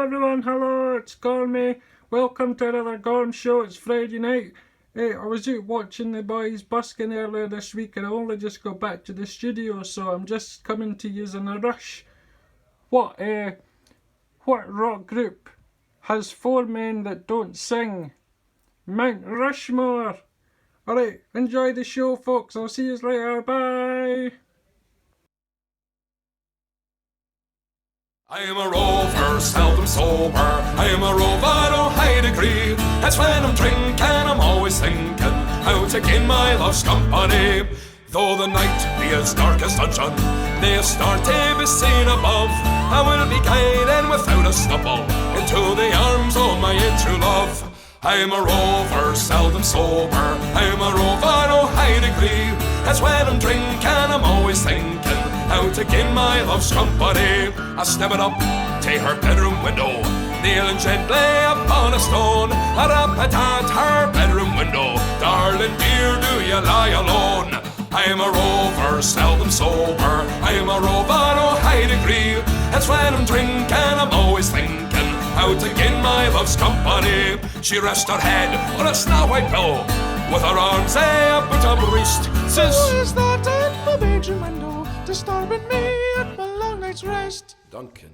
everyone, hello, it's Gormy. Welcome to another Gorms show. It's Friday night. I was out watching the boys busking earlier this week and I only just got back to the studio, so I'm just coming to you in a rush. What rock group has four men that don't sing? Mount Rushmore. Alright, enjoy the show, folks. I'll see you later. Bye. I am a rover, seldom sober. I am a rover of high degree. That's when I'm drinking, I'm always thinking how to gain my love's company. Though the night be as dark as dungeon, they start to be seen above. I will be guided without a stumble into the arms of my true love. I am a rover, seldom sober. I am a rover of high degree. That's when I'm drinking, I'm always thinking how to gain my love's company. I step it up to her bedroom window, kneeling gently upon a stone. I rap it at her bedroom window, darling dear, do you lie alone? I am a rover, seldom sober. I am a rover of high degree. That's when I'm drinking, I'm always thinking how to gain my love's company. She rests her head on a snow white pillow, with her arms up at her breast. Says, who is that at my bedroom window, disturbing me at my long night's rest? Duncan.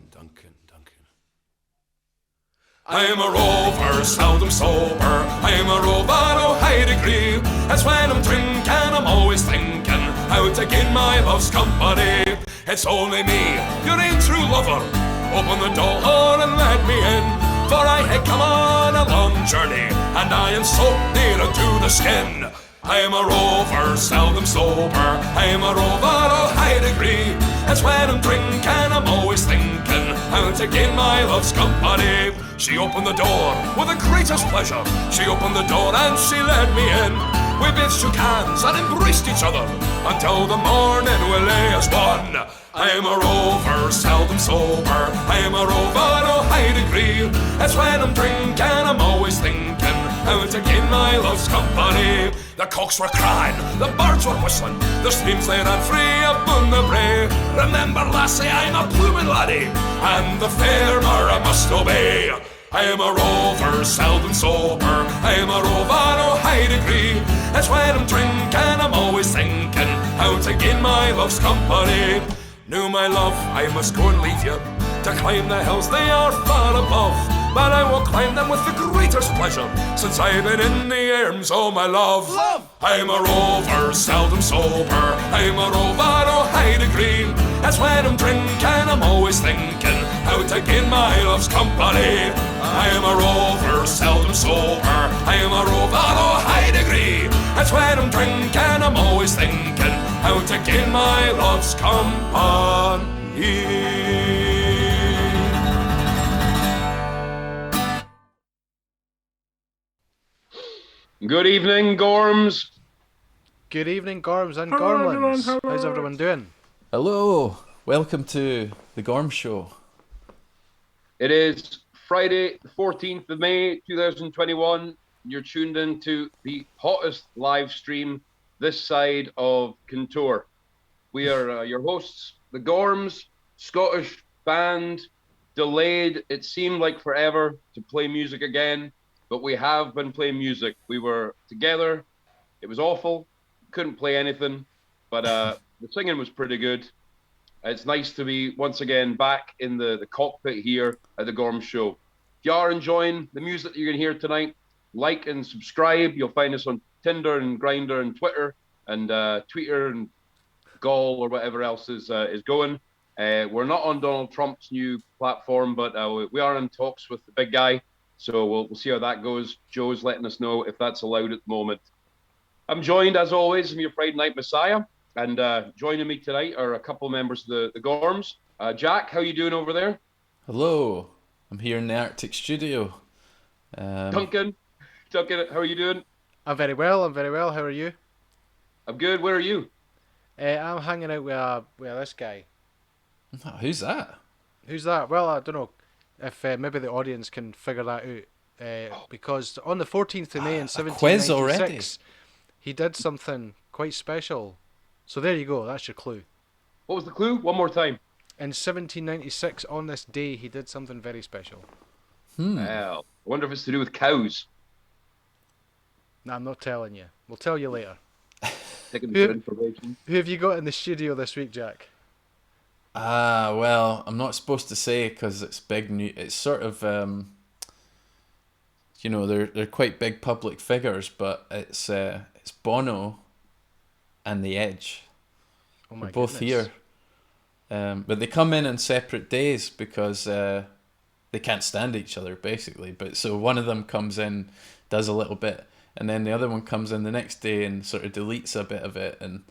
I am a rover, seldom sober. I am a rover of high degree. That's when I'm drinking, I'm always thinking how to gain my love's company. It's only me, your true lover. Open the door and let me in, for I had come on a long journey, and I am so near to the skin. I am a rover, seldom sober. I am a rover of high degree. That's when I'm drinking, I'm always thinking how to gain my love's company. She opened the door with the greatest pleasure. She opened the door and she let me in. We both shook hands and embraced each other until the morning will lay us one. I am a rover, seldom sober. I am a rover of high degree. That's when I'm drinking, I'm always thinking how to gain my love's company. The cocks were crying, the birds were whistling, the streams they ran free upon the brae. Remember, lassie, I'm a bloomin' laddie, and the farmer I must obey. I am a rover, seldom sober. I am a rover of high degree. That's when I'm drinking, I'm always thinking how to gain my love's company. Now, my love, I must go and leave you to climb the hills, they are far above. But I will climb them with the greatest pleasure, since I've been in the arms of my love. I am a rover, seldom sober. I am a rover of high degree. That's when I'm drinking, I'm always thinking how to gain my love's company. I am a rover, seldom sober. I am a rover of high degree. That's when I'm drinking, I'm always thinking how to gain my love's company. Good evening, Gorms. Good evening, Gorms and Hello, everyone, Gormlins. hello. How's everyone doing? Hello, welcome to the Gorms Show. It is Friday, the 14th of May, 2021. You're tuned into the hottest live stream this side of Contour. We are your hosts, the Gorms, Scottish band, delayed, it seemed like forever, to play music again. But we have been playing music. We were together. It was awful. Couldn't play anything. But the singing was pretty good. It's nice to be once again back in the cockpit here at the Gorms Show. If you are enjoying the music that you're going to hear tonight, like and subscribe. You'll find us on Tinder and Grindr and Twitter and Twitter and Gall or whatever else is going. We're not on Donald Trump's new platform, but we are in talks with the big guy. So we'll see how that goes. Joe's letting us know if that's allowed at the moment. I'm joined, as always, I'm your Friday Night Messiah. And joining me tonight are a couple members of the Gorms. Jack, how you doing over there? Hello, I'm here in the Arctic studio. Duncan, how are you doing? I'm very well. How are you? I'm good. Where are you? I'm hanging out with this guy. Who's that? Who's that? Well, I don't know if maybe the audience can figure that out. Because on the 14th of May in quiz already. 1796, he did something quite special. So there you go. That's your clue. What was the clue? One more time. In 1796, on this day, he did something very special. Well, I wonder if it's to do with cows. Nah, I'm not telling you. We'll tell you later. Taking for information. Who have you got in the studio this week, Jack? Well, I'm not supposed to say because it's big new. It's sort of, they're quite big public figures, but it's Bono and The Edge. Oh my They're both goodness. here. But they come in on separate days because they can't stand each other, basically. But so one of them comes in, does a little bit, and then the other one comes in the next day and sort of deletes a bit of it and,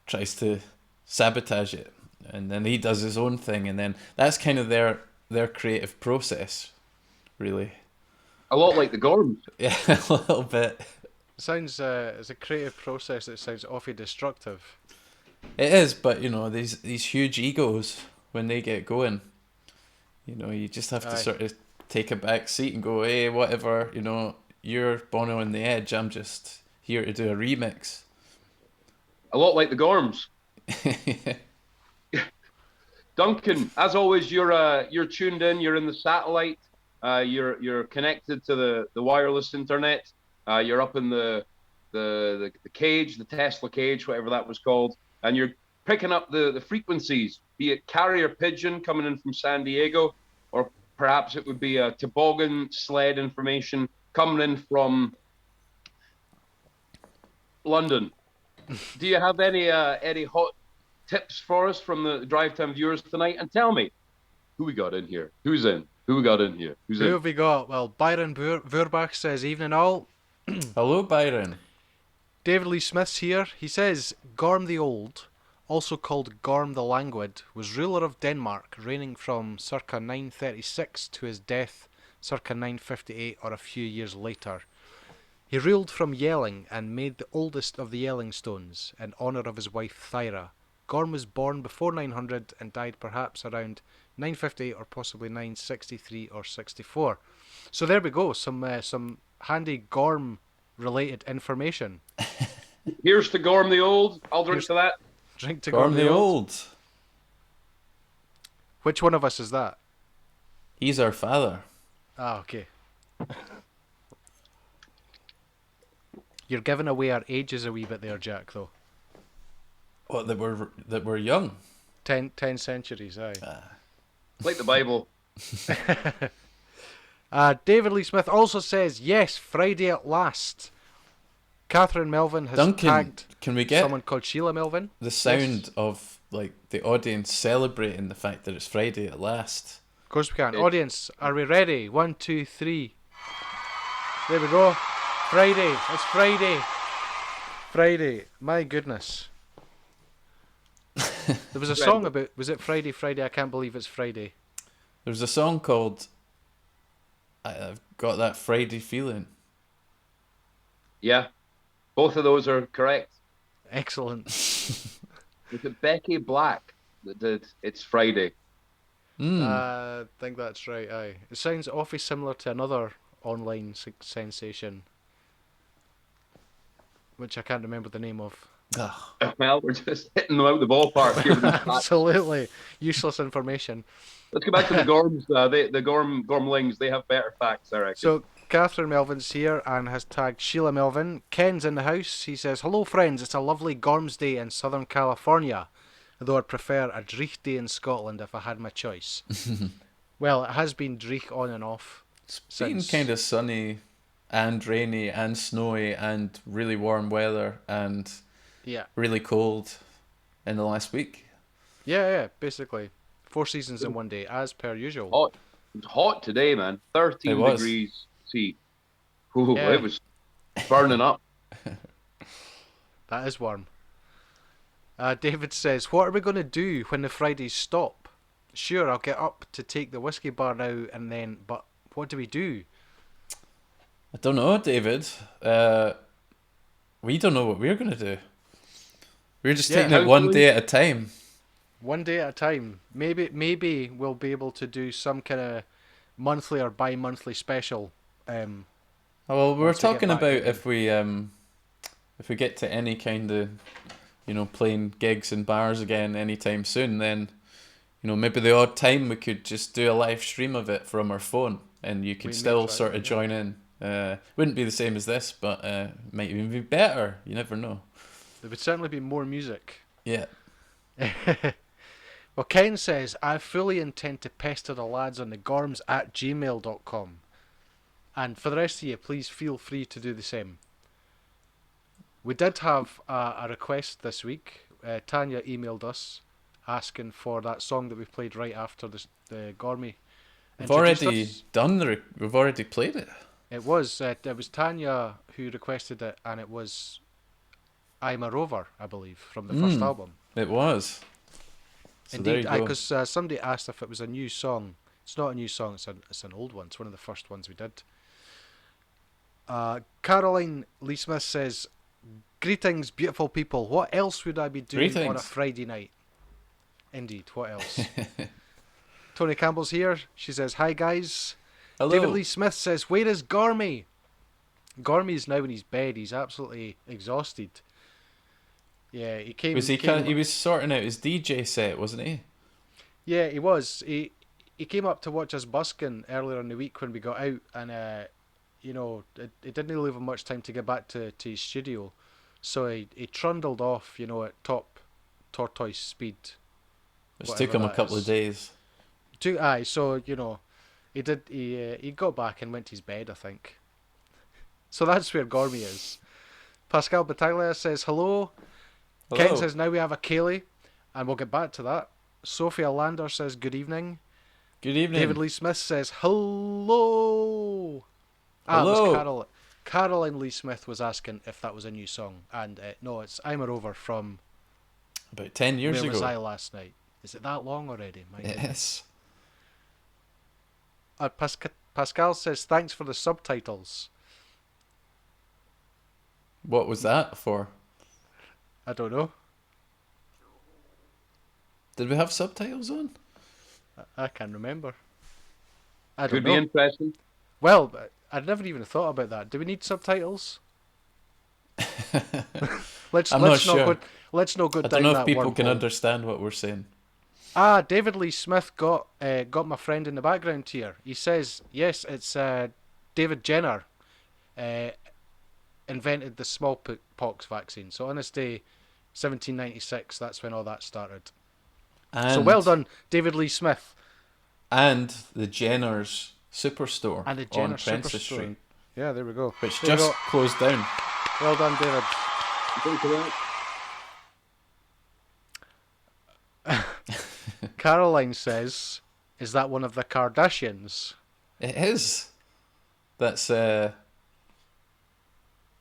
tries to sabotage it. And then he does his own thing, and then that's kind of their creative process, really. A lot like the Gorms. Yeah, a little bit. Sounds it's a creative process that sounds awfully destructive. It is, but these huge egos, when they get going, you just have to sort of take a back seat and go, hey, whatever, you're Bono and The Edge, I'm just here to do a remix. A lot like the Gorms. Duncan, as always, you're tuned in. You're in the satellite. You're connected to the wireless internet. You're up in the cage, the Tesla cage, whatever that was called, and you're picking up the frequencies, be it carrier pigeon coming in from San Diego, or perhaps it would be a toboggan sled information coming in from London. Do you have any hot tips for us from the Drive Time viewers tonight? And tell me, who we got in here? Who's in? Who we got in here? Who's Who in? have we got? Well, Byron Vurbach says, evening all. Hello, Byron. David Lee Smith's here. He says, Gorm the Old, also called Gorm the Languid, was ruler of Denmark, reigning from circa 936 to his death circa 958 or a few years later. He ruled from Yelling and made the oldest of the Yelling stones in honour of his wife Thyra. Gorm was born before 900 and died perhaps around 958 or possibly 963 or 64. So there we go, some handy Gorm related information. Here's to Gorm the Old. I'll drink to that. Drink to Gorm the Old. Which one of us is that? He's our father. Ah, okay. You're giving away our ages a wee bit there, Jack, though. What, that we're young? 10 centuries, aye. Like the Bible. David Lee Smith also says, yes, Friday at last. Catherine Melvin has Duncan, tagged can we get someone called Sheila Melvin. the sound of like the audience celebrating the fact that it's Friday at last? Of course we can. Audience, are we ready? 1, 2, 3. There we go. Friday. It's Friday. Friday. My goodness. There was a song about, was it Friday, Friday? I can't believe it's Friday. There's a song called I've Got That Friday Feeling. Yeah, both of those are correct. Excellent. Was it Becky Black that did It's Friday? I think that's right, aye. It sounds awfully similar to another online sensation, which I can't remember the name of. Well, we're just hitting them out the ballpark here. Absolutely. Useless information. Let's go back to the Gorms. The Gormlings, they have better facts, I reckon. So, Catherine Melvin's here and has tagged Sheila Melvin. Ken's in the house. He says, hello friends, it's a lovely Gorms day in Southern California, though I'd prefer a Dreich day in Scotland if I had my choice. Well, it has been Dreich on and off. It's been kind of sunny and rainy and snowy and really warm weather and really cold in the last week. Yeah, basically. 4 seasons in one day, as per usual. Hot. It was hot today, man. 13 degrees C. Ooh, Yeah. It was burning up. That is warm. David says, what are we going to do when the Fridays stop? Sure, I'll get up to take the whiskey bar now and then, but what do we do? I don't know, David. We don't know what we're going to do. We're just taking it one day at a time. One day at a time. Maybe we'll be able to do some kind of monthly or bi-monthly special. Well, we're talking about if we get to any kind of, playing gigs in bars again anytime soon, then, maybe the odd time we could just do a live stream of it from our phone, and you could still sort of join in. Wouldn't be the same as this, but might even be better. You never know. There would certainly be more music. Yeah. Well, Ken says, I fully intend to pester the lads on the Gorms at gmail.com. And for the rest of you, please feel free to do the same. We did have a request this week. Tanya emailed us asking for that song that we played right after the Gormy. We've already we've already played it. It was Tanya who requested it, and it was I'm a Rover, I believe, from the first album. It was. So indeed, because somebody asked if it was a new song. It's not a new song, it's an old one. It's one of the first ones we did. Caroline Lee Smith says, greetings, beautiful people. What else would I be doing on a Friday night? Indeed, what else? Tony Campbell's here. She says, hi guys. Hello. David Lee Smith says, where is Gormy? Gormy's now in his bed. He's absolutely exhausted. Yeah, he came... He was sorting out his DJ set, wasn't he? Yeah, he was. He came up to watch us busking earlier in the week when we got out, and it didn't leave him much time to get back to his studio. So he trundled off, at top tortoise speed. Which took him a couple of days. So, he got back and went to his bed, I think. So that's where Gormy is. Pascal Battaglia says hello. Ken says now we have a Kaylee, and we'll get back to that. Sophia Lander says good evening. Good evening. David Lee Smith says hello. Hello. It was Caroline Lee Smith was asking if that was a new song, and no, it's I'm a Rover from about 10 years ago. Where was I last night? Is it that long already? Yes. Pascal says thanks for the subtitles. What was that for? I don't know. Did we have subtitles on? I can't remember. I don't Could know. be interesting. Well, I'd never even thought about that. Do we need subtitles? Let's not go down that. I don't know if people can understand what we're saying. David Lee Smith got my friend in the background here. He says, yes, it's David Jenner invented the smallpox vaccine. So on this day, 1796, that's when all that started. So well done, David Lee Smith. And the Jenner's Superstore and the Jenner on Prentice Street. Yeah, there we go. Which just closed down. Well done, David. Thank you. Caroline says, is that one of the Kardashians? It is. That's Lord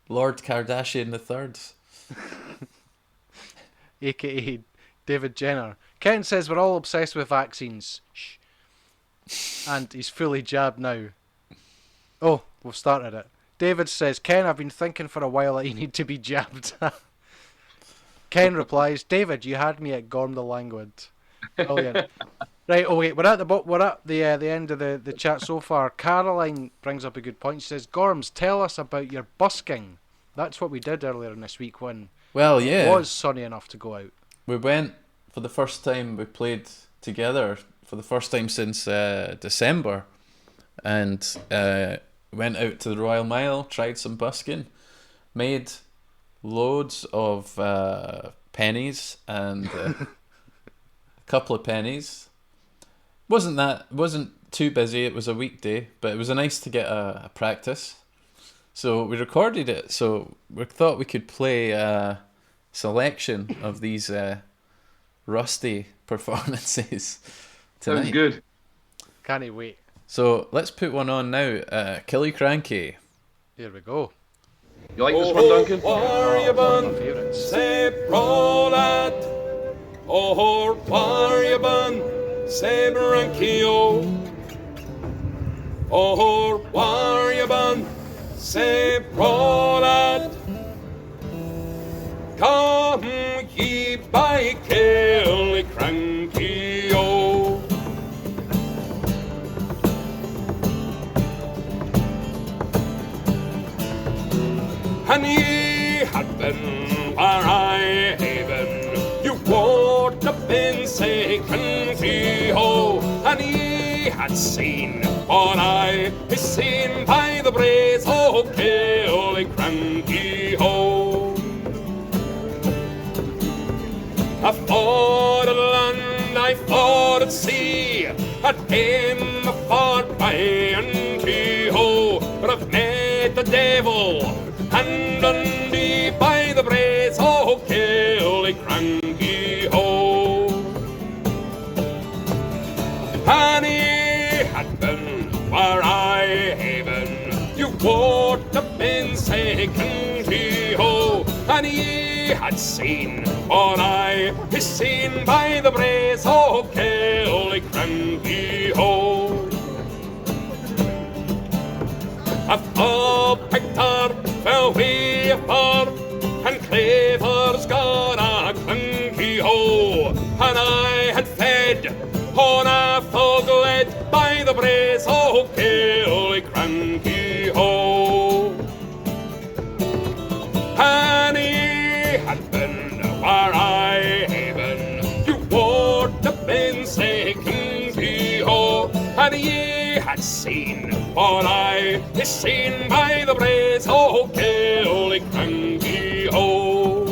Kardashian III. A.K.A. David Jenner. Ken says we're all obsessed with vaccines. Shh. And he's fully jabbed now. Oh, we've started it. David says, Ken, I've been thinking for a while that you need to be jabbed. Ken replies, David, you had me at Gorm the Languid. Brilliant. Right, oh wait, we're at the end of the chat so far. Caroline brings up a good point. She says, Gorms, tell us about your busking. That's what we did earlier in this week when it was sunny enough to go out. We went for the first time, we played together for the first time since December, and went out to the Royal Mile, tried some busking, made loads of pennies and a couple of pennies. Wasn't too busy. It was a weekday, but it was nice to get a practice. So we recorded it. So we thought we could play a selection of these rusty performances tonight. Sounds good. Can't wait. So let's put one on now. Killy Cranky. Here we go. You like this one, Duncan? Warriban, say prolad. Oh, Warriban, say brankio. Oh, Warriban, say prolad. Come ye by Killy Cranky, oh. And ye had been where I haven, been saying hee-ho, and he had seen what I is seen by the braes o' Killiecrankie-ho. I fought at land, I fought at sea, I'd in the fort by Kehoe, but I've met the devil and Dundee by the braes o' Killiecrankie-ho. And he had been where I haven, you would have been saying hee-ho, and he had seen what I is seen by the braes o' Killiecrankie-ho. A picture fell way apart, and Claver's got a clunky-ho, and I had fed on a fog led by the braes o' Killiecrankie-ho. And he had been where I haven, you would have been saying hee-ho, and he had seen what I is seen by the braes o' Killiecrankie-ho.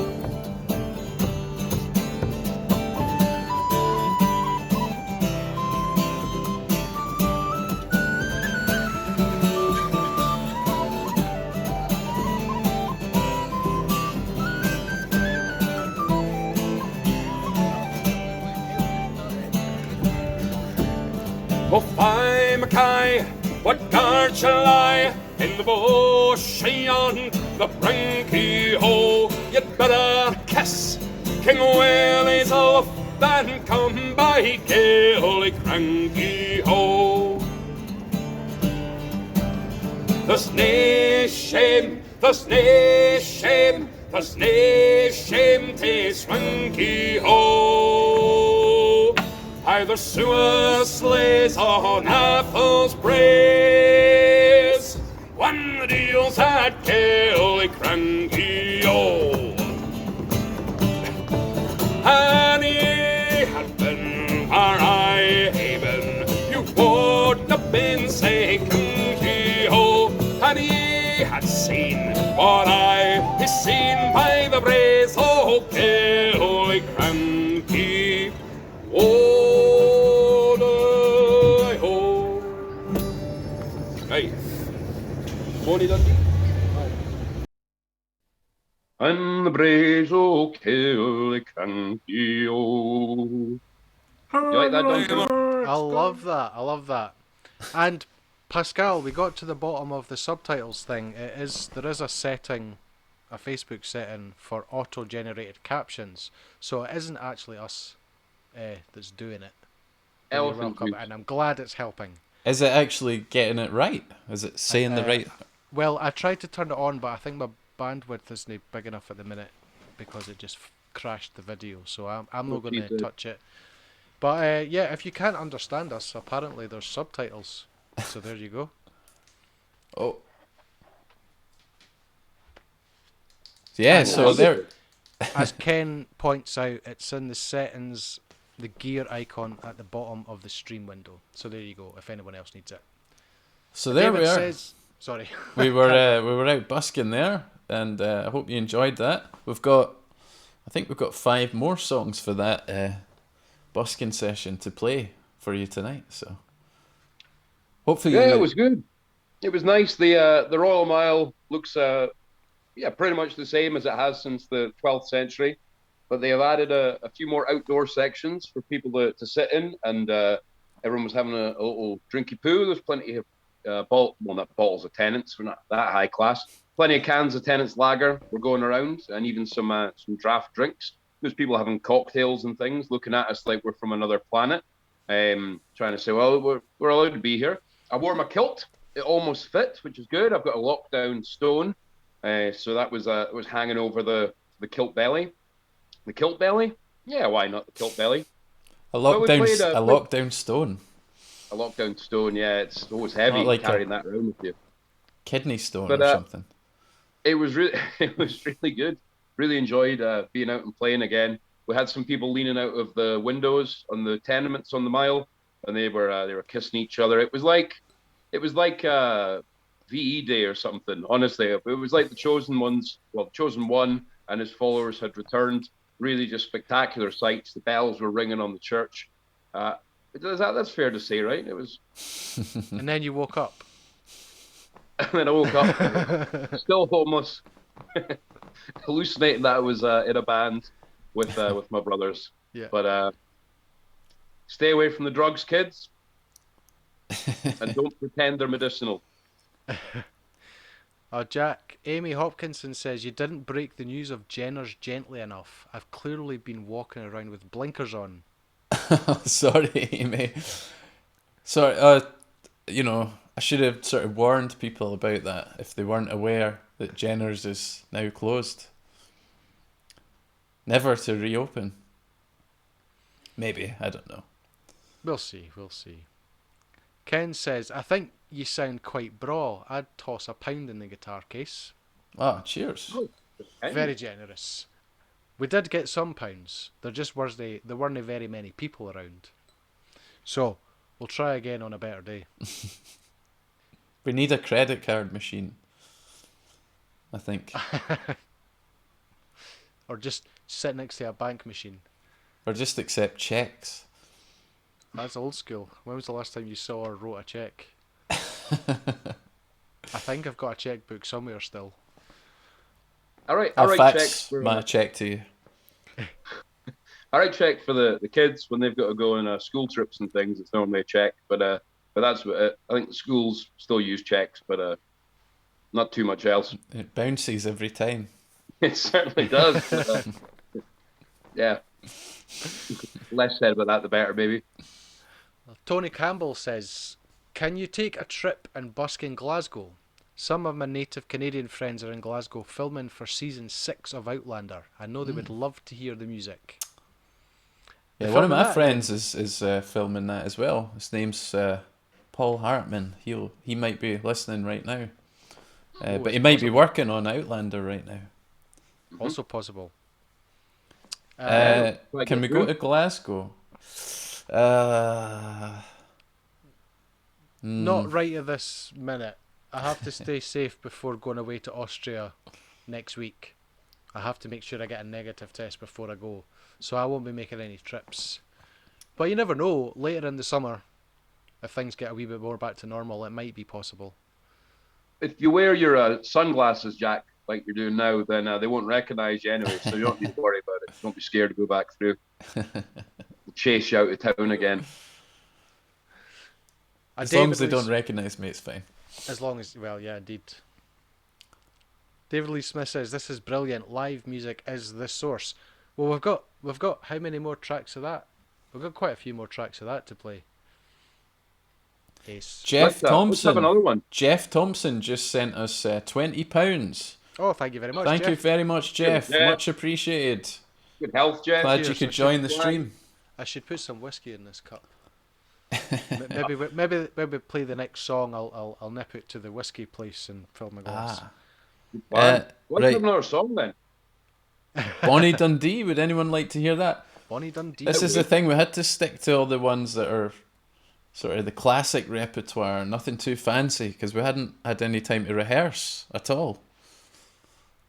Oh, fie, Mackay, what guard shall I in the bush beyond the Brankie-ho? You'd better kiss King Willie's off than come by Killiecrankie-ho. There's nae shame, there's nae shame, there's nae shame to Swankie-ho. Either sewer slays on Athel's braes, one the deals at Killiecrankie-ho. And he had been where I haven, you would have been saying hee-ho, and he had seen what I is seen by the braes o' Killiecrankie-ho. Hey, Bonnie Dundee. And the braes o' Killiecrankie-ho. You like that, Duncan? I love that. I love that. And Pascal, we got to the bottom of the subtitles thing. There is a setting, a Facebook setting for auto-generated captions, so it isn't actually us that's doing it. But you're welcome, and I'm glad it's helping. Is it actually getting it right? Is it saying the right? Well, I tried to turn it on, but I think my bandwidth isn't big enough at the minute because it just crashed the video. So I'm not going to touch it. But yeah, if you can't understand us, apparently there's subtitles. So there you go. Oh. Yeah, so there. As Ken points out, it's in the settings, the gear icon at the bottom of the stream window. So there you go, if anyone else needs it. So there David we are. Says, sorry. we were out busking there, and I hope you enjoyed that. I think we've got 5 more songs for that busking session to play for you tonight. So hopefully, it was good. It was nice. The Royal Mile looks pretty much the same as it has since the 12th century, but they have added a few more outdoor sections for people to sit in, and everyone was having a little drinky poo. There's plenty of not bottles of Tennent's, we're not that high class. Plenty of cans of Tennent's lager were going around, and even some draft drinks. There's people having cocktails and things, looking at us like we're from another planet, trying to say, well, we're allowed to be here. I wore my kilt. It almost fit, which is good. I've got a lockdown stone, so that was hanging over the kilt belly. The kilt belly? Yeah, why not the kilt belly? A lockdown stone. A lockdown stone, yeah. It's always heavy like carrying that around with you. Kidney stone or something. It was really good. Really enjoyed being out and playing again. we had some people leaning out of the windows on the tenements on the mile, and they were kissing each other. It was like VE Day or something. Honestly, it was like the Chosen One and his followers had returned. Really, just spectacular sights. The bells were ringing on the church. That's fair to say, right? It was. And then you woke up. And then I woke up, still homeless, hallucinating that I was in a band with my brothers. Yeah. But stay away from the drugs, kids, and don't pretend they're medicinal. Jack, Amy Hopkinson says, you didn't break the news of Jenner's gently enough. I've clearly been walking around with blinkers on. Sorry, Amy. Sorry, I should have sort of warned people about that if they weren't aware that Jenner's is now closed. Never to reopen. Maybe, I don't know. We'll see. Ken says, I think you sound quite braw. I'd toss £1 in the guitar case. Ah, cheers. Oh, Very generous. We did get some pounds. There weren't very many people around. So, we'll try again on a better day. We need a credit card machine, I think. Or just sit next to a bank machine. Or just accept checks. That's old school. When was the last time you saw or wrote a check? I think I've got a checkbook somewhere still. I'll write fax checks for my check to you. I write checks for the kids when they've got to go on school trips and things. It's normally a check, but that's what I think the schools still use checks, but not too much else. It bounces every time. It certainly does. Yeah. Less said about that, the better, maybe. Tony Campbell says, can you take a trip and busk in Glasgow? Some of my native Canadian friends are in Glasgow filming for season 6 of Outlander. I know they would love to hear the music. Yeah, one of my friends is filming that as well. His name's Paul Hartman. He might be listening right now. But he might be working on Outlander right now. Also possible. Can we go to Glasgow? Not right at this minute. I have to stay safe before going away to Austria next week. I have to make sure I get a negative test before I go. So I won't be making any trips. But you never know, later in the summer, if things get a wee bit more back to normal, it might be possible. If you wear your sunglasses, Jack, like you're doing now, then they won't recognise you anyway, so you don't need to worry about it. Don't be scared to go back through. We'll chase you out of town again. As long as they don't recognise me, it's fine. As long as, well, yeah, indeed. David Lee Smith says, this is brilliant. Live music is the source. Well, we've got how many more tracks of that? We've got quite a few more tracks of that to play. Ace. Jeff Thompson. Let's have another one. Jeff Thompson just sent us £20. Oh, thank you very much, Thank Jeff. you very much, Jeff. Jeff. Much appreciated. Good health, Jeff. Glad Cheers. you could join the stream. I should put some whiskey in this cup. maybe play the next song. I'll nip it to the whiskey place and fill my glass. Let's right. have another song then. Bonnie Dundee. Would anyone like to hear that? Bonnie Dundee. This is the thing. We had to stick to all the ones that are sort of the classic repertoire. Nothing too fancy because we hadn't had any time to rehearse at all.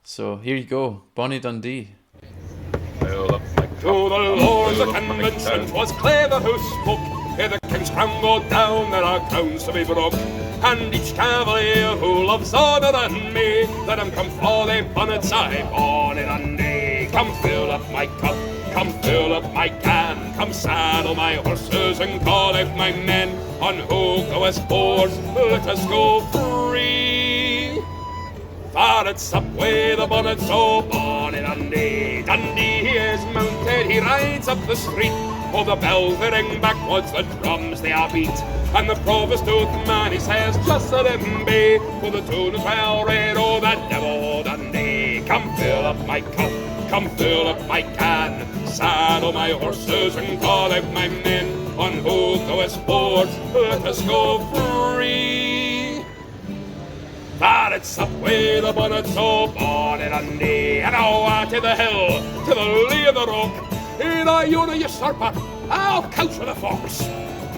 So here you go, Bonnie Dundee. To the Lords of Convention, 'twas clever who spoke. Ere the King's crown go down, there are crowns to be broke. And each cavalier who loves honour than me, let him come for the bonnets I Bonnie Dundee. Come fill up my cup, come fill up my can, come saddle my horses and call out my men. On who goeth forth, let us go free. Farrett's up with the bonnet, so Bonnie Dundee. Dundee he is mounted, he rides up the street. Oh, the bells they ring backwards, the drums they are beat. And the provost to the man he says, just let him be. For the tune is well read, oh, the devil Dundee. Come fill up my cup, come fill up my can, saddle my horses and call out my men. On who goeth forth, let us go free. Farrett's up with the bonnet, so Bonnie Dundee. And now to the hill, to the lee of the rock. Here I you usurper, I'll couch with a fox.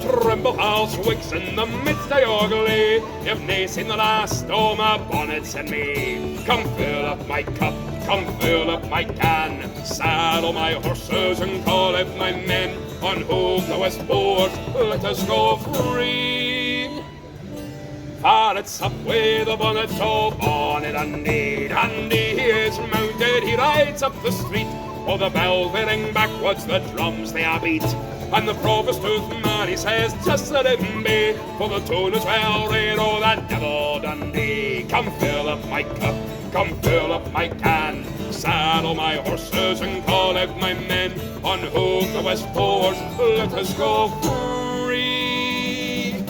Tremble halls, wigs in the midst of ugly. You've nae seen the last o' my bonnets and me. Come fill up my cup, come fill up my can. Saddle my horses and call out my men. On hove the westport, let us go free. For it's up with the bonnet o' bonnet Dundee. Dundee, he is mounted, he rides up the street. Oh, the bells they ring backwards, the drums they are beat. And the provost tooth man, he says, just let him be. For the tune is well read, oh, that devil Dundee. Come fill up my cup, come fill up my can. Saddle my horses and call out my men. On hove the westport, let us go free.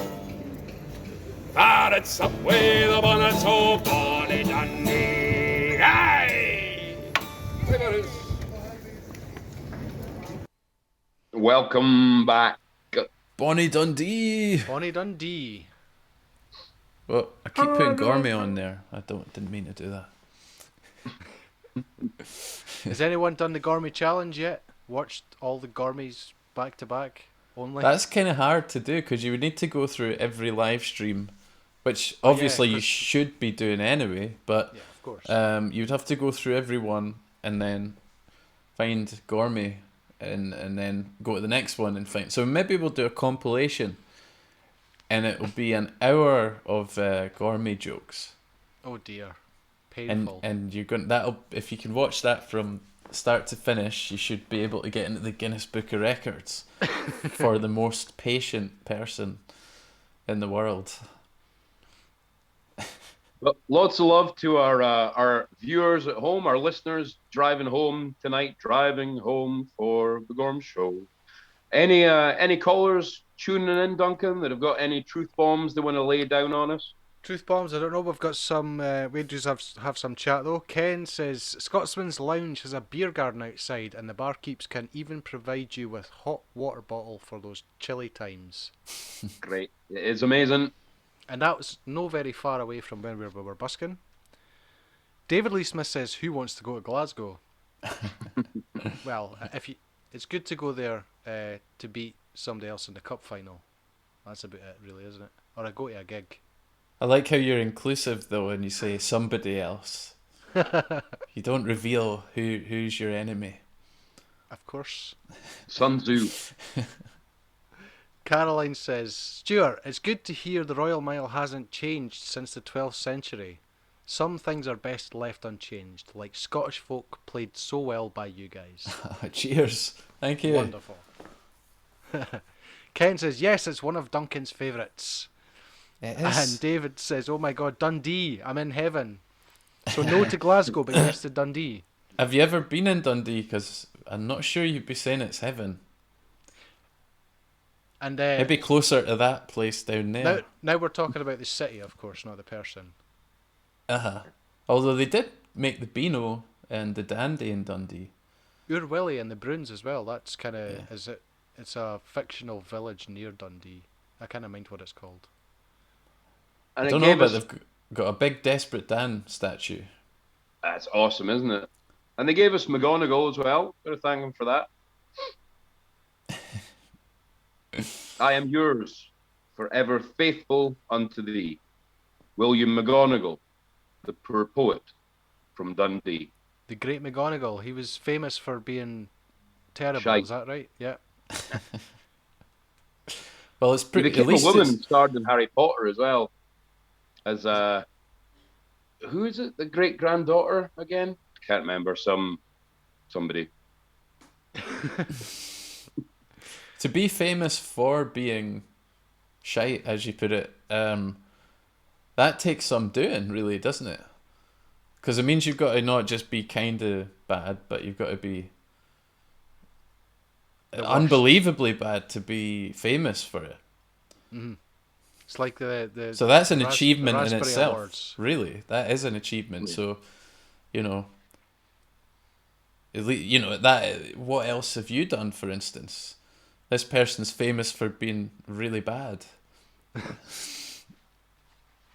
For it's up with the bonnet o' bonny Dundee. Aye! Welcome back. Bonnie Dundee. Bonnie Dundee. Well, I keep putting Gormy on there. Didn't mean to do that. Has anyone done the Gormy challenge yet? Watched all the Gormies back to back only? That's kind of hard to do because you would need to go through every live stream, which obviously you should be doing anyway. But yeah, of course. you'd have to go through every one and then find Gormy and then go to the next one and find. So maybe we'll do a compilation, and it will be an hour of Gormy jokes. Oh dear, painful. And you're going that'll if you can watch that from start to finish, you should be able to get into the Guinness Book of Records for the most patient person in the world. Well, lots of love to our viewers at home, our listeners driving home tonight, driving home for the Gorms Show. Any callers tuning in, Duncan, that have got any truth bombs they want to lay down on us? Truth bombs, I don't know. We've got some. We just have some chat though. Ken says Scotsman's Lounge has a beer garden outside, and the barkeeps can even provide you with hot water bottle for those chilly times. Great, it is amazing. And that was no very far away from when we were busking. David Lee Smith says, "Who wants to go to Glasgow?" Well, it's good to go there to beat somebody else in the cup final. That's about it, really, isn't it? Or I go to a gig. I like how you're inclusive though when you say somebody else. You don't reveal who's your enemy. Of course. Sun Tzu. Caroline says, Stewart, it's good to hear the Royal Mile hasn't changed since the 12th century. Some things are best left unchanged, like Scottish folk played so well by you guys. Cheers. Thank you. Wonderful. Ken says, yes, it's one of Duncan's favourites. It is. And David says, oh my god, Dundee, I'm in heaven. So no to Glasgow, but yes to Dundee. Have you ever been in Dundee? Because I'm not sure you'd be saying it's heaven. And maybe closer to that place down there. Now we're talking about the city, of course, not the person. Although they did make the Beano and the Dandy in Dundee. Ur Willie and the Bruins as well. That's kind of it's a fictional village near Dundee. I can't mind what it's called. And I don't know, but they've got a big Desperate Dan statue. That's awesome, isn't it? And they gave us McGonagall as well. Gotta thank them for that. I am yours, forever faithful unto thee. William McGonagall, the poor poet from Dundee. The great McGonagall. He was famous for being terrible. Shite. Is that right? Yeah. Well, it's pretty. The woman starred in Harry Potter as well. As who is it? The great granddaughter again? Can't remember. Somebody. To be famous for being shite, as you put it, that takes some doing, really, doesn't it? Because it means you've got to not just be kind of bad, but you've got to be unbelievably bad to be famous for it. Mm-hmm. It's like the so that's an achievement in Raspberry itself. Awards. Really, that is an achievement. So, that. What else have you done, for instance? This person's famous for being really bad.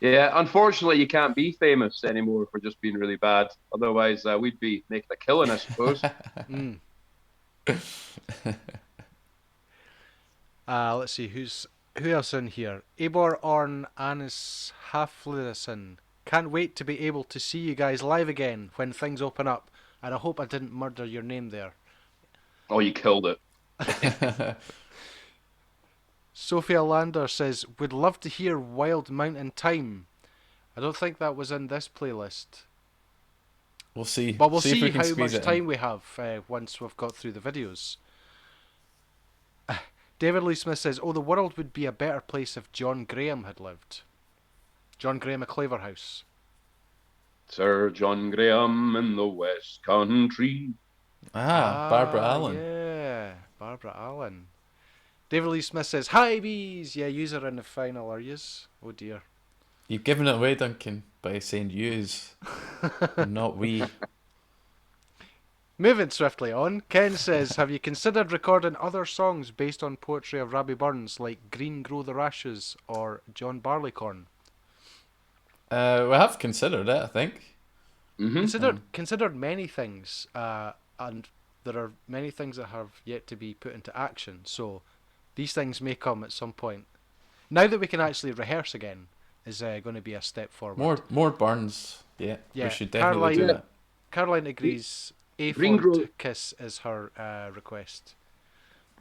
Yeah, unfortunately, you can't be famous anymore for just being really bad. Otherwise, we'd be making a killing, I suppose. Let's see, who else in here? Eibor Orn Anis Haflidason. Can't wait to be able to see you guys live again when things open up. And I hope I didn't murder your name there. Oh, you killed it. Sophia Lander says, would love to hear Wild Mountain Time. I don't think that was in this playlist. We'll see. But we'll see see if we can how squeeze much it time in. we have once we've got through the videos. David Lee Smith says, oh, the world would be a better place if John Graham had lived. John Graham of Claverhouse. Sir John Graham in the West Country. Barbara Allen. Yeah, Barbara Allen. David Lee Smith says, hi, bees. Yeah, yous are in the final, are yous? Oh, dear. You've given it away, Duncan, by saying yous, and not we. Moving swiftly on, Ken says, have you considered recording other songs based on poetry of Rabbie Burns, like Green Grow the Rashes or John Barleycorn? We have considered it, I think. Mm-hmm. Considered many things, and there are many things that have yet to be put into action, so these things may come at some point. Now that we can actually rehearse again is going to be a step forward. More Burns. Yeah, we should definitely do that. Caroline agrees. Green Grow- A4 Kiss is her request.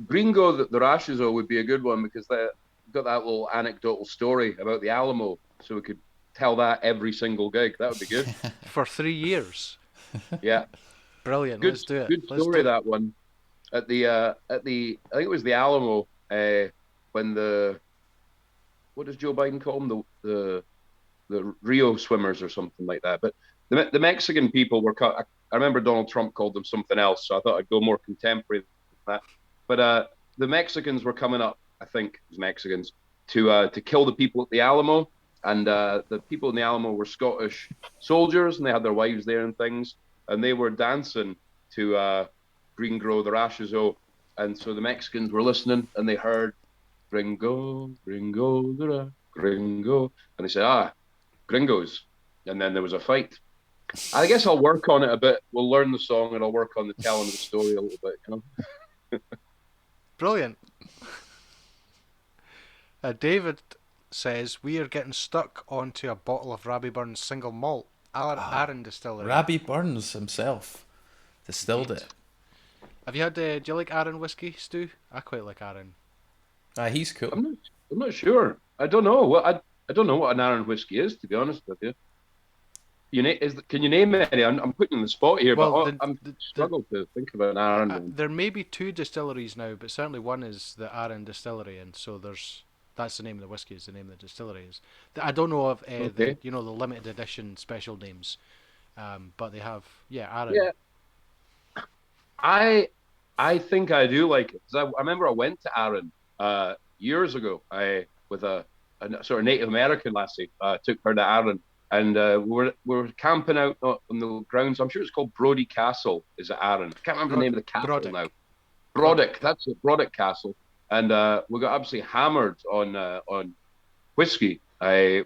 Gringo the Rashizo would be a good one because they got that little anecdotal story about the Alamo, so we could tell that every single gig. That would be good. For 3 years. Yeah. Brilliant. Good, Let's do it. Good story, that one. At the I think it was the Alamo, when what does Joe Biden call them? The Rio swimmers or something like that. But the Mexican people were I remember Donald Trump called them something else, so I thought I'd go more contemporary than that. But the Mexicans were coming up, I think, as Mexicans, to kill the people at the Alamo. And the people in the Alamo were Scottish soldiers, and they had their wives there and things. And they were dancing to Gringo the Rashizo. And so the Mexicans were listening, and they heard Gringo, Gringo, Gringo. And they said, Gringos. And then there was a fight. I guess I'll work on it a bit. We'll learn the song, and I'll work on the telling of the story a little bit, you know? Brilliant. David says, we are getting stuck onto a bottle of Rabbie Burns single malt. Aaron Distillery. Rabbie Burns himself distilled it. Have you had, do you like Aaron whiskey, Stu? I quite like Aaron. He's cool. I'm not sure. I don't know. I don't know what an Aaron whiskey is, to be honest with you. Can you name any? I'm putting you on the spot here, Well, but I'm struggle to think about an Aaron one. There may be 2 distilleries now, but certainly one is the Aaron Distillery, and so that's the name of the whiskey, is the name of the distillery is. I don't know of the limited edition special names, but they have Aaron. Yeah, I think I do like it, because I remember I went to Aaron years ago. With a sort of Native American lassie, took her to Aaron, and we were camping out on the grounds. I'm sure it's called Brodie Castle. Is it Aaron? I can't remember the name of the castle now. Brodick. That's it, Brodick Castle. And we got absolutely hammered on whiskey,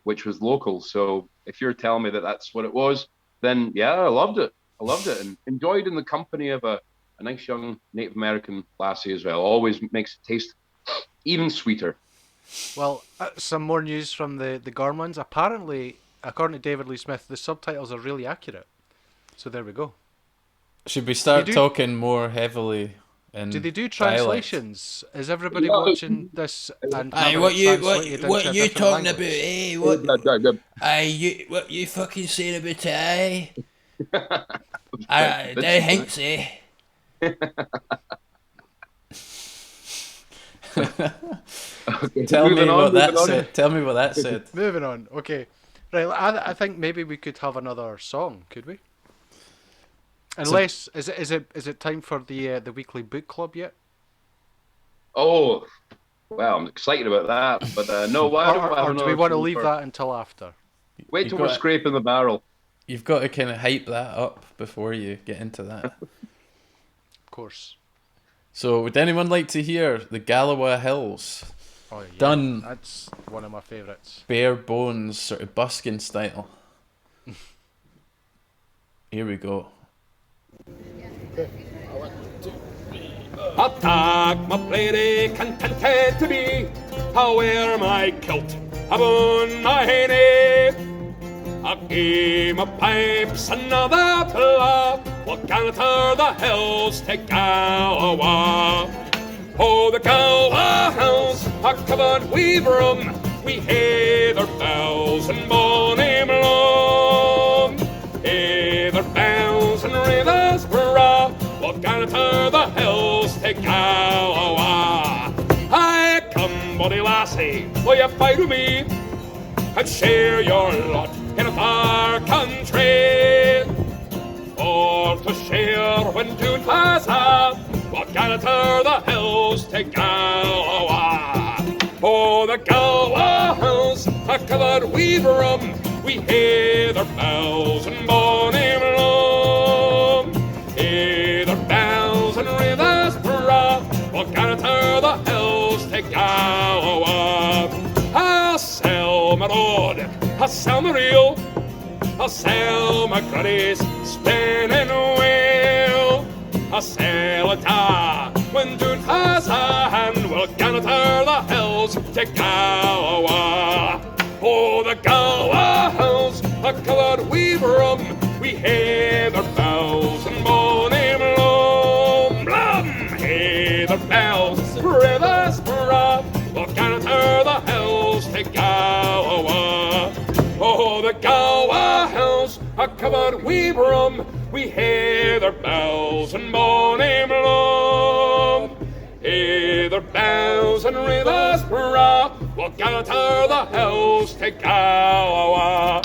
which was local. So if you're telling me that that's what it was, then yeah, I loved it. And enjoyed in the company of a nice young Native American lassie as well. Always makes it taste even sweeter. Well, some more news from the Gormlands. Apparently, according to David Lee Smith, the subtitles are really accurate. So there we go. Should we start talking more heavily in Do they do dialect? Translations? Is everybody watching this? And What you talking about? Eh? What you fucking saying about it? They hinks, eh? Okay, Tell me what that said. Moving on. Okay, right. I think maybe we could have another song. Could we? Unless is it time for the weekly book club yet? Oh, well, I'm excited about that. But no, why don't I have or do another we want to song leave first? that until after? Wait till we're scraping the barrel. You've got to kind of hype that up before you get into that. Of course. So, would anyone like to hear the Galloway Hills? Oh yeah, Done. That's one of my favourites. Bare bones, sort of busking style. Here we go. Attack my lady contented to be. I wear my kilt upon my henny. A game of pipes, another plug. We'll counter the hills to Galloway. Oh, the Galway hills are covered with rum. We hear their bells and bonny bloom. Hear their bells and rivers bra. We'll counter the hills to Galloway. Hi, come, bonny lassie, will you fight with me and share your lot in a far country? For to share when June has up, we'll counter the hills to Galloway. Oh, the Galway hills are covered with rum. We hear their bells and bonny bloom. Hear their bells and rivers bra. We'll counter the hills to Galloway. I'll sell my rod, I'll sell my reel, I'll sell my cruddies, spinning wheel. I'll sell a tar when June has a hand. We'll counter the hills to Galloway. Oh, the Galway hills are covered with rum. We hear their bells and bonny bloom. Blum! Hear their bells, rivers bra. We'll counter the hills to Galloway. Oh, the Galway hills are covered with rum. We hear their bells and bonny bloom. Hear their bells and rivers bra. We'll counter the hills to Galloway.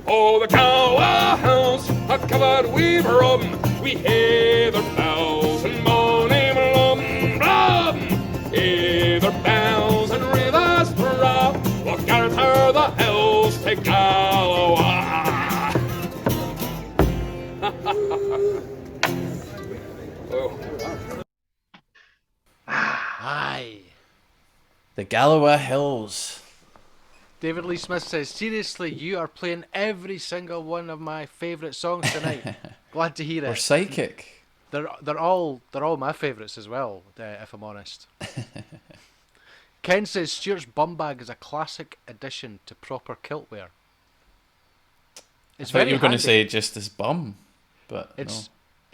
Oh, the Galway hills are covered with rum. We hear their bells and bonny bloom. Blum! Hear their bells and rivers bra. We'll counter the hills to Galloway. Aye. The Galloway Hills. David Lee Smith says, seriously, you are playing every single one of my favourite songs tonight. Glad to hear it. We're psychic. They're all my favourites as well, if I'm honest. Ken says Stewart's bum bag is a classic addition to proper kilt wear. I thought you were going to say just his bum, but it's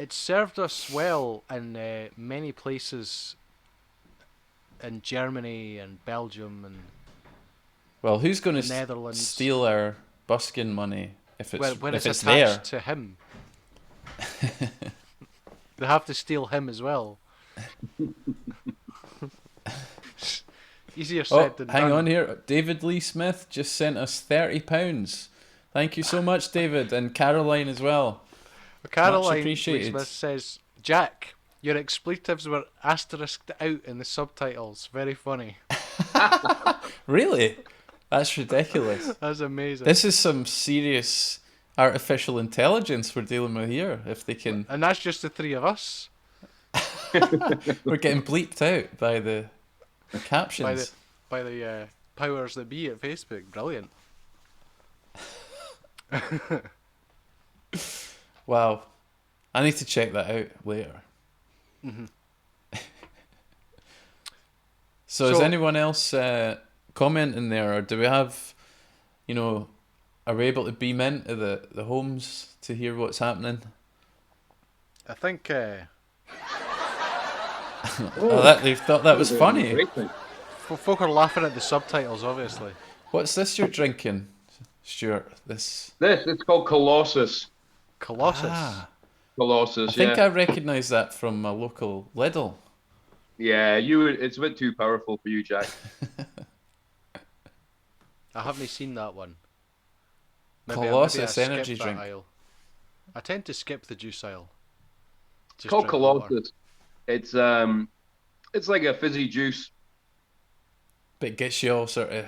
served us well in many places in Germany and Belgium and well, who's going to Netherlands. steal our busking money if it's when if it's there? attached to him? They have to steal him as well. Easier said than done. Hang on here. David Lee Smith just sent us £30. Thank you so much, David, and Caroline as well. Caroline Much Lee appreciated. Smith says, Jack, your expletives were asterisked out in the subtitles. Very funny. Really? That's ridiculous. That's amazing. This is some serious artificial intelligence we're dealing with here. If they can, And that's just the three of us. we're getting bleeped out by the captions. By the powers that be at Facebook. Brilliant. Wow. I need to check that out later. Mm-hmm. So is anyone else commenting there, or do we have, are we able to beam into the homes to hear what's happening? I think they thought that was funny. folk are laughing at the subtitles, obviously. What's this you're drinking, Stuart? This it's called Colossus. Colossus. Colossus. I think I recognise that from a local Lidl. Yeah, it's a bit too powerful for you, Jack. I haven't seen that one. Colossus I energy skip that drink. aisle. I tend to skip the juice aisle. It's called Colossus. It's like a fizzy juice. But it gets you all sort of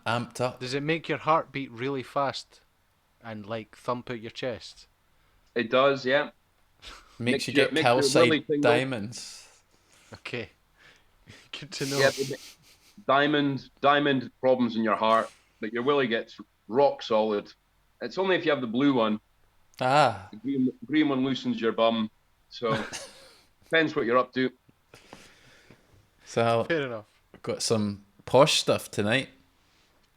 amped up. Does it make your heart beat really fast and like thump out your chest? It does, yeah. Makes you get calcite diamonds. Okay. Good to know. Yeah, diamond problems in your heart, but your willy gets rock solid. It's only if you have the blue one. Ah. The green one loosens your bum. So Depends what you're up to. So Fair enough. I've got some posh stuff tonight.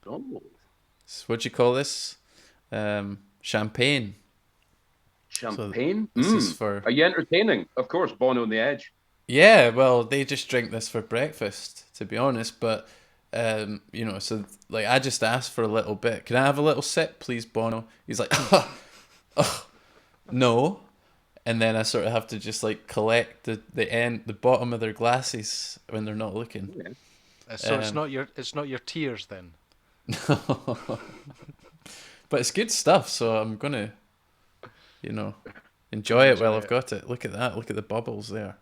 Oh. So what do you call this? Champagne. Champagne? This is for... Are you entertaining? Of course, Bono on the Edge. Yeah, well, they just drink this for breakfast, to be honest. But, you know, so, like, I just asked for a little bit. Can I have a little sip, please, Bono? He's like, no. And then I sort of have to just, like, collect the bottom of their glasses when they're not looking. Yeah. So it's not your tears then. But it's good stuff, so I'm gonna, you know, enjoy it while I've got it. Look at that! Look at the bubbles there.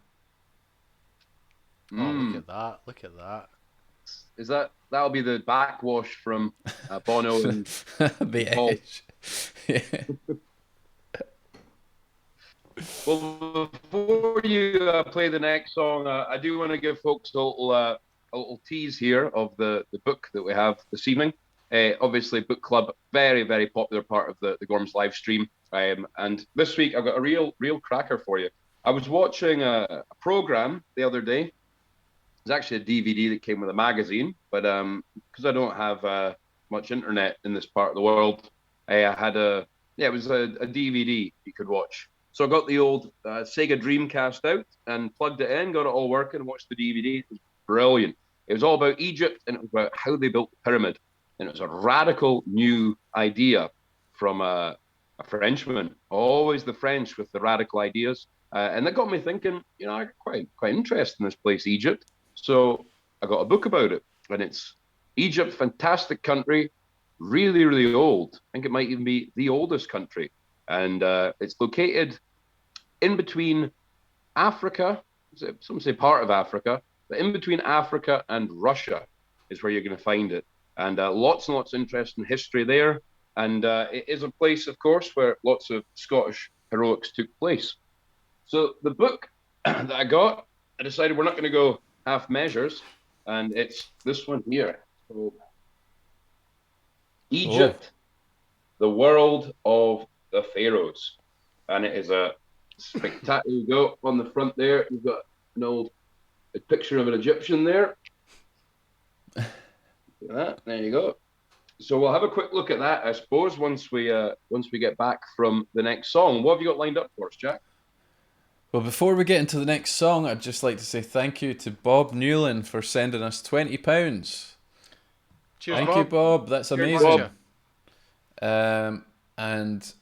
Oh, look at that! Look at that! Is that'll be the backwash from Bono and the Paul. Edge. Yeah. Well, before you play the next song, I do want to give folks a little tease here of the book that we have this evening. Obviously, book club, very, very popular part of the Gorms live stream. And this week, I've got a real cracker for you. I was watching a program the other day. It was actually a DVD that came with a magazine, but because I don't have much internet in this part of the world, it was a DVD you could watch. So I got the old Sega Dreamcast out and plugged it in, got it all working, and watched the DVD. It was brilliant. It was all about Egypt, and it was about how they built the pyramid. And it was a radical new idea from a Frenchman. Always the French with the radical ideas. And that got me thinking, you know, I'm quite interested in this place, Egypt. So I got a book about it. And it's Egypt, fantastic country, really, really old. I think it might even be the oldest country. And it's located in between Africa, some say part of Africa, but in between Africa and Russia is where you're going to find it. And lots and lots of interesting history there. And it is a place, of course, where lots of Scottish heroics took place. So the book that I got, I decided we're not going to go half measures. And it's this one here. So, Egypt, the world of the pharaohs. And it is a spectacular. You go on the front there. You've got an old picture of an Egyptian there. There you go. So we'll have a quick look at that, I suppose, once we get back from the next song. What have you got lined up for us, Jack? Well, before we get into the next song, I'd just like to say thank you to Bob Newland for sending us £20. Cheers, thank Bob. you, Bob. That's Cheers, amazing. Bob. And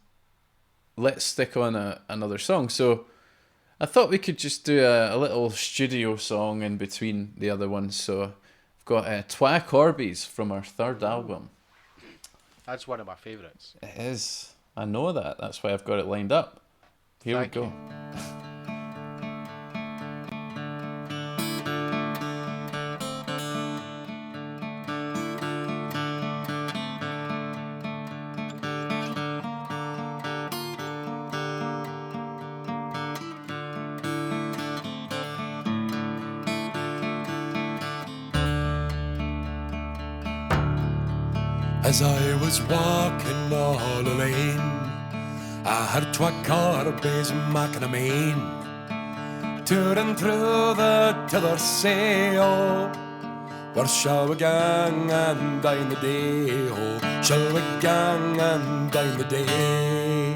let's stick on another song. So I thought we could just do a little studio song in between the other ones. So I've got Twa Corbies from our third album. That's one of my favourites. It is. I know that. That's why I've got it lined up. Here we go. As I was walking all alone, I heard twa corbies making a main, touring through the tiller sail. Where shall we gang and dine the day? Oh, shall we gang and dine the day?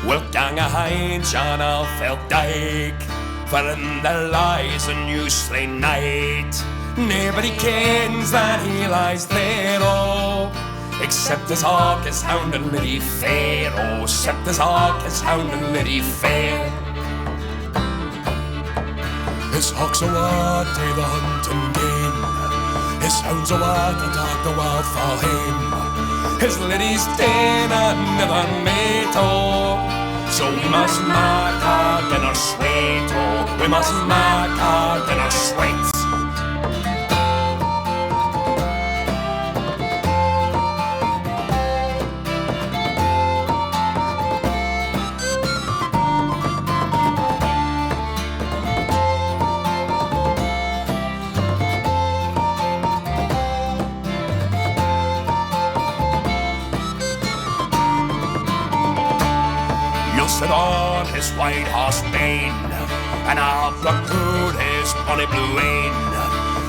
We'll gang a hind John Alfeld Dyke, for in there lies a new slain knight. Nobody kens that he lies there, oh, except his hawk is hound and Liddy fair, oh, except his hawk is hound and Liddy fair. His hawk's awa tae the hunting game, his hound's awa to talk the wildfowl hame. His Liddy's ta'en and never mate, oh, so we must mak our dinner sweet, oh, we must mak our dinner sweet. sit on his white horse bane, and I'll procure his bonny blue ane.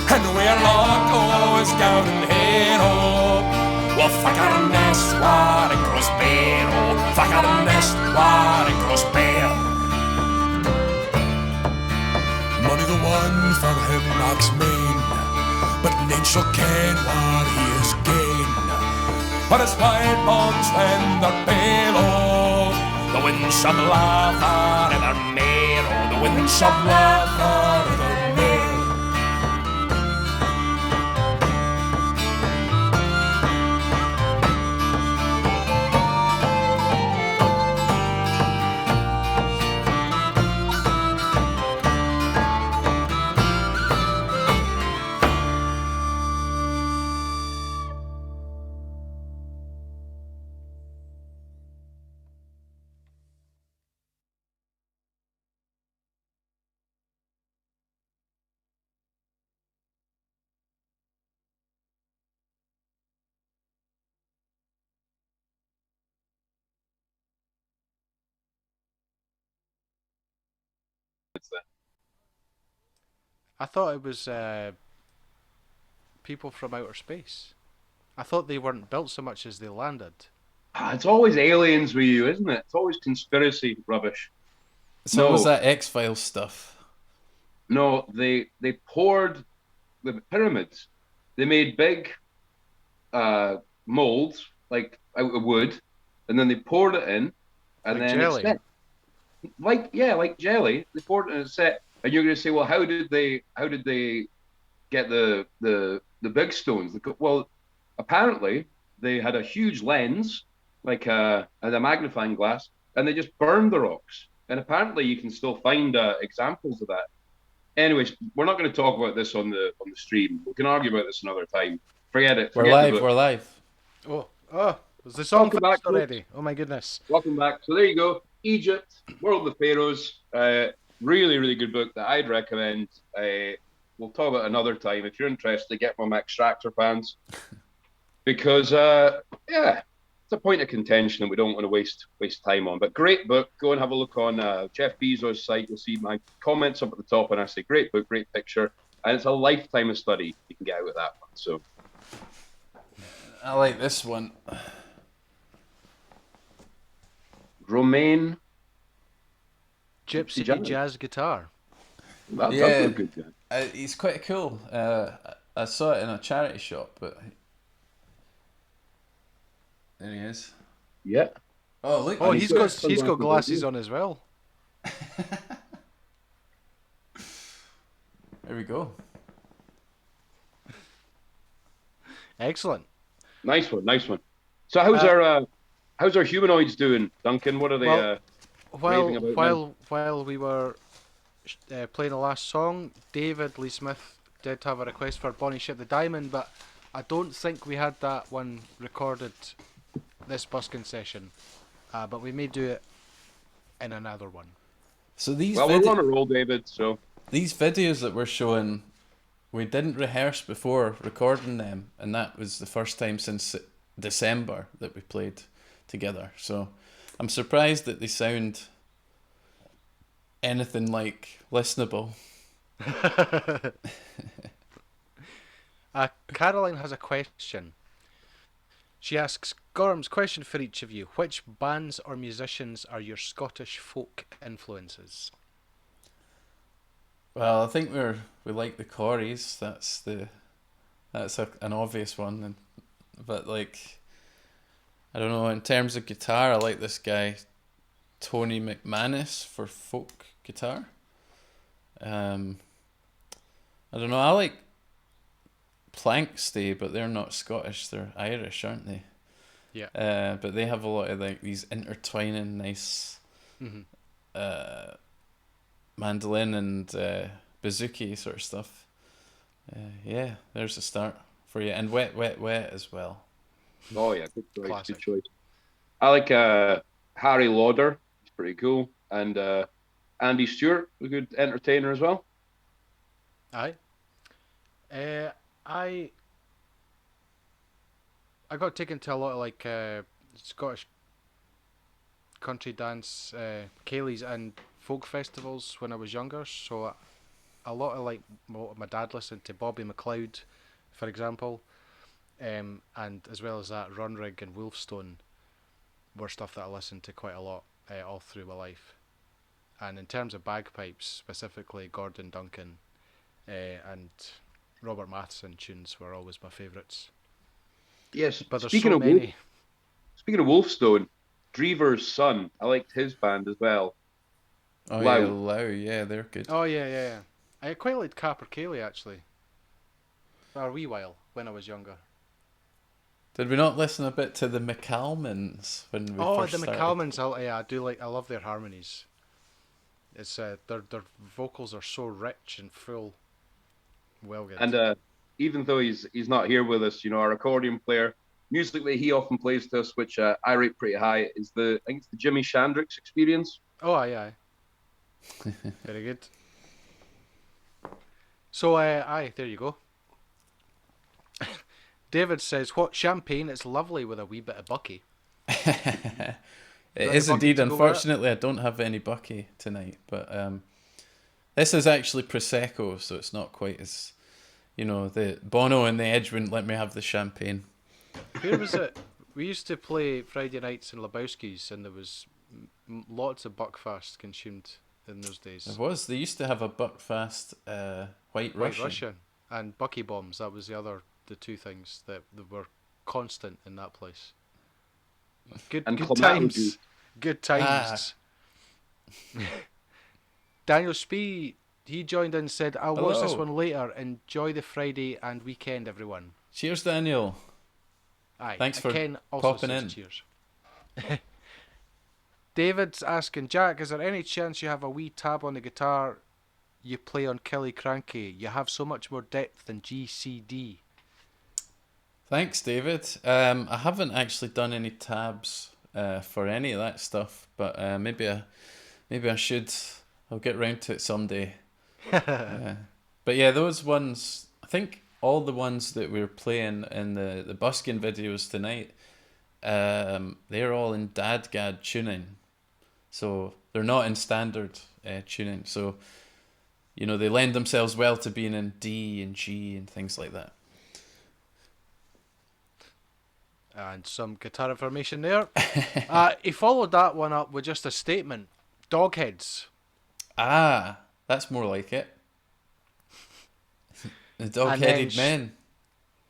And we're locked o' his gown and hero, well, fucker nest war and cross bear, oh, fucker nest war and cross bear. Money the one for him Max Main, but none shall ken what he is gain. But his white bonds when they're pale, oh, the wind shall laugh forever mair, oh, the wind shall laugh forever mair. I thought it was people from outer space. I thought they weren't built so much as they landed. It's always aliens with you, isn't it? It's always conspiracy rubbish. So what was that X-Files stuff? No, they poured the pyramids. They made big molds, like out of wood, and then they poured it in, and like then jelly. it's set. Like jelly. They poured it in, it's set. And you're going to say, well, how did they get the big stones? Well, apparently they had a huge lens, like and a magnifying glass, and they just burned the rocks. And apparently you can still find examples of that. Anyways, we're not going to talk about this on the stream. We can argue about this another time. Forget it. We're live. Oh, was the song Welcome back, already? Oh my goodness. Welcome back. So there you go. Egypt, World of the Pharaohs. Really, really good book that I'd recommend. We'll talk about it another time. If you're interested, get my Extractor fans. Because, it's a point of contention that we don't want to waste time on. But great book. Go and have a look on Jeff Bezos' site. You'll see my comments up at the top, and I say, great book, great picture. And it's a lifetime of study you can get out of that one. So I like this one. Romain Gypsy jazz guitar. That's a good guy. He's quite cool. I saw it in a charity shop, but there he is. Yeah. Oh look! Oh, he's got glasses on as well. There we go. Excellent. Nice one. So how's our humanoids doing, Duncan? What are they? While we were playing the last song, David Lee Smith did have a request for Bonnie Ship the Diamond, but I don't think we had that one recorded this busking session. But we may do it in another one. So we're on a roll, David. So these videos that we're showing, we didn't rehearse before recording them, and that was the first time since December that we played together. So I'm surprised that they sound anything like listenable. Caroline has a question. She asks, Gorms, question for each of you. Which bands or musicians are your Scottish folk influences? Well, I think we like the Corries. That's an obvious one. But like, I don't know, in terms of guitar, I like this guy, Tony McManus, for folk guitar. I don't know, I like Plankstay, but they're not Scottish, they're Irish, aren't they? Yeah. But they have a lot of like these intertwining nice mandolin and bouzouki sort of stuff. Yeah, there's a start for you. And Wet, Wet, Wet as well. Oh yeah, good choice. Classic. Good choice. I like Harry Lauder. He's pretty cool. And Andy Stewart, a good entertainer as well. Aye. I got taken to a lot of like Scottish country dance, Kayleys and folk festivals when I was younger. So a lot of like my dad listened to Bobby McLeod, for example, and as well as that, Runrig and Wolfstone were stuff that I listened to quite a lot all through my life. And in terms of bagpipes, specifically Gordon Duncan and Robert Matheson tunes were always my favourites. Yes, but there's so many. Speaking of Wolfstone, Drever's son, I liked his band as well. Oh yeah, Lau, yeah, they're good. Oh yeah. I quite liked Capper Cayley actually. For a wee while when I was younger. Did we not listen a bit to the McCalmans when we first started? McCalmans, I do like. I love their harmonies. It's their vocals are so rich and full. Well good. And even though he's not here with us, our accordion player, musically he often plays to us, which I rate pretty high. I think it's the Jimi Shandrix Experience. Oh aye. Very good. So aye, there you go. David says, "What champagne? It's lovely with a wee bit of Bucky." It is indeed. Unfortunately, I don't have any Bucky tonight, but this is actually Prosecco, so it's not quite as, the Bono and the Edge wouldn't let me have the champagne. Where was it? We used to play Friday nights in Lebowski's, and there was lots of Buckfast consumed in those days. There was. They used to have a Buckfast White Russian and Bucky Bombs. That was the two things that were constant in that place. Good times. Good times. Daniel Spee, he joined in and said, "I'll watch this one later. Enjoy the Friday and weekend, everyone." Cheers, Daniel. Aye. Thanks for Ken also popping in. Cheers. David's asking, Jack, is there any chance you have a wee tab on the guitar you play on Killiecrankie? You have so much more depth than GCD. Thanks, David. I haven't actually done any tabs for any of that stuff, but maybe I should. I'll get round to it someday. But yeah, those ones, I think all the ones that we're playing in the busking videos tonight, they're all in DADGAD tuning. So they're not in standard tuning. So, they lend themselves well to being in D and G and things like that. And some guitar information there. He followed that one up with just a statement. Dogheads. Ah, that's more like it. The dog-headed men.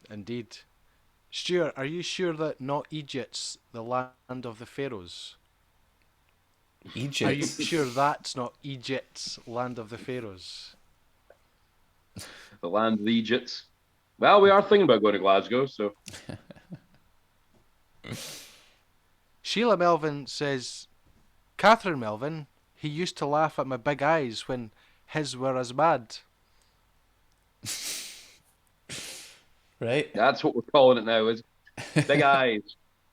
Indeed. Stewart, are you sure that not Egypt's the land of the pharaohs? Egypt? Are you sure that's not Egypt's land of the pharaohs? The land of the Egypts. Well, we are thinking about going to Glasgow, so... Sheila Melvin says, Catherine Melvin, he used to laugh at my big eyes when his were as mad. Right. That's what we're calling it now, is big eyes.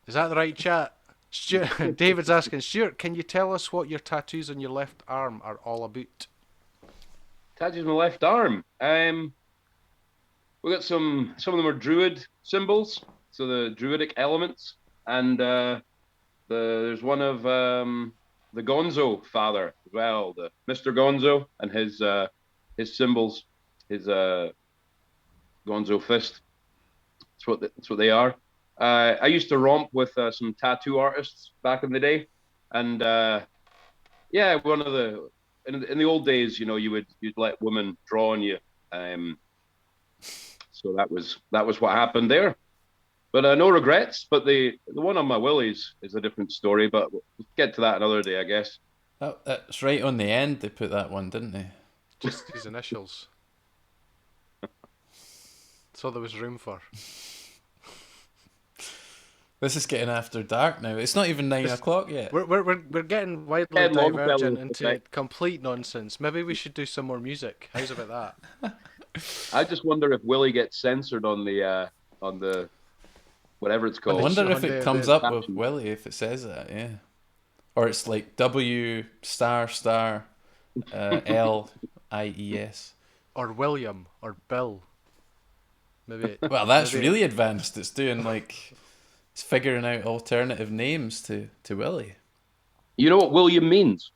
Is that the right chat? Stuart, David's asking, Stuart, can you tell us what your tattoos on your left arm are all about? Tattoos on my left arm. We got some of them are druid symbols, so the druidic elements, and there's one of the Gonzo father as well, the Mr. Gonzo, and his symbols, his Gonzo fist. That's what they are. I used to romp with some tattoo artists back in the day, and one of the in the old days, you'd let women draw on you, so that was what happened there. But no regrets. But the one on my willies is a different story. But we'll get to that another day, I guess. That's right on the end. They put that one, didn't they? Just his initials. That's all there was room for. This is getting after dark now. It's not even 9 o'clock yet. We're getting widely divergent into complete nonsense. Maybe we should do some more music. How's about that? I just wonder if Willie gets censored on the whatever it's called. I wonder if it comes up with Willie if it says that, yeah. Or it's like W **Lies. Or William or Bill. Maybe. Well, that's really advanced. It's doing it's figuring out alternative names to Willie. You know what William means?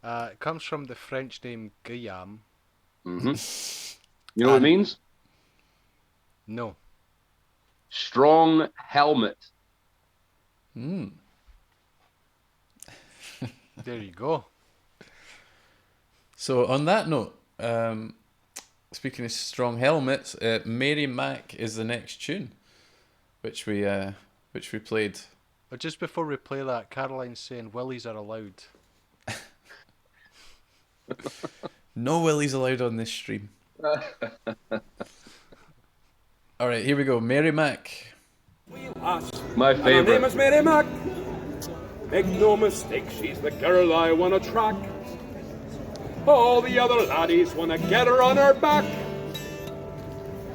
It comes from the French name Guillaume. Mm-hmm. You know what it means? No. Strong helmet. There you go. So on that note, speaking of strong helmets, Mary Mac is the next tune, which we played. But just before we play that, Caroline's saying willies are allowed. No willies allowed on this stream. All right, here we go. Mary Mac. My favorite. Her name is Mary Mac. Make no mistake, she's the girl I wanna track. All the other laddies wanna get her on her back,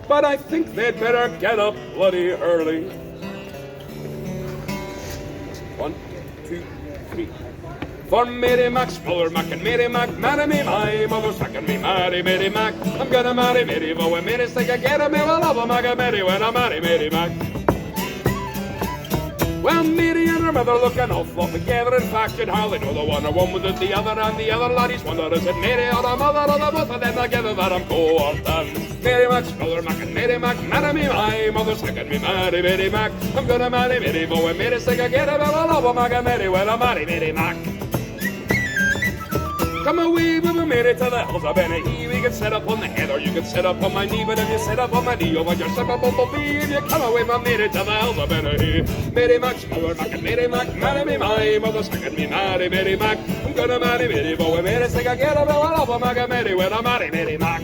but I think they'd better get up bloody early. 1, 2, 3. For Mary Mac, Spuller Mac and Mary Mac, marry me, my mother's second me, marry Mary Mac. I'm gonna marry Mary, but when Mary say I get her, me will love her, Mac, I marry when I marry Mary Mac. Well, Mary and her mother looking all flop together. In fact, you'd hardly know the one or one without the other. And the other laddies wonder, is it Mary or the mother or the both of them together that I'm courting? Mary Mac, Spuller Mac and Mary Mac, marry me, my mother second me, marry Mary Mac. I'm gonna marry Mary, but when Mary say I get her, I love her, Mac, I marry when I marry Mary Mac. Come away, we were married to the hills of Benahee. We could sit up on the head or you could sit up on my knee. But if you sit up on my knee, you'll find yourself a bumblebee. If you come away, we're married to the hills of Benahee. Mary Mac, Spuller Mac and Mary Mac, marry me, my mother second me, marry Mary Mac. I'm gonna marry Mary, but when Mary say I get her, well, I love her, Mac, I marry when I marry Mary Mac.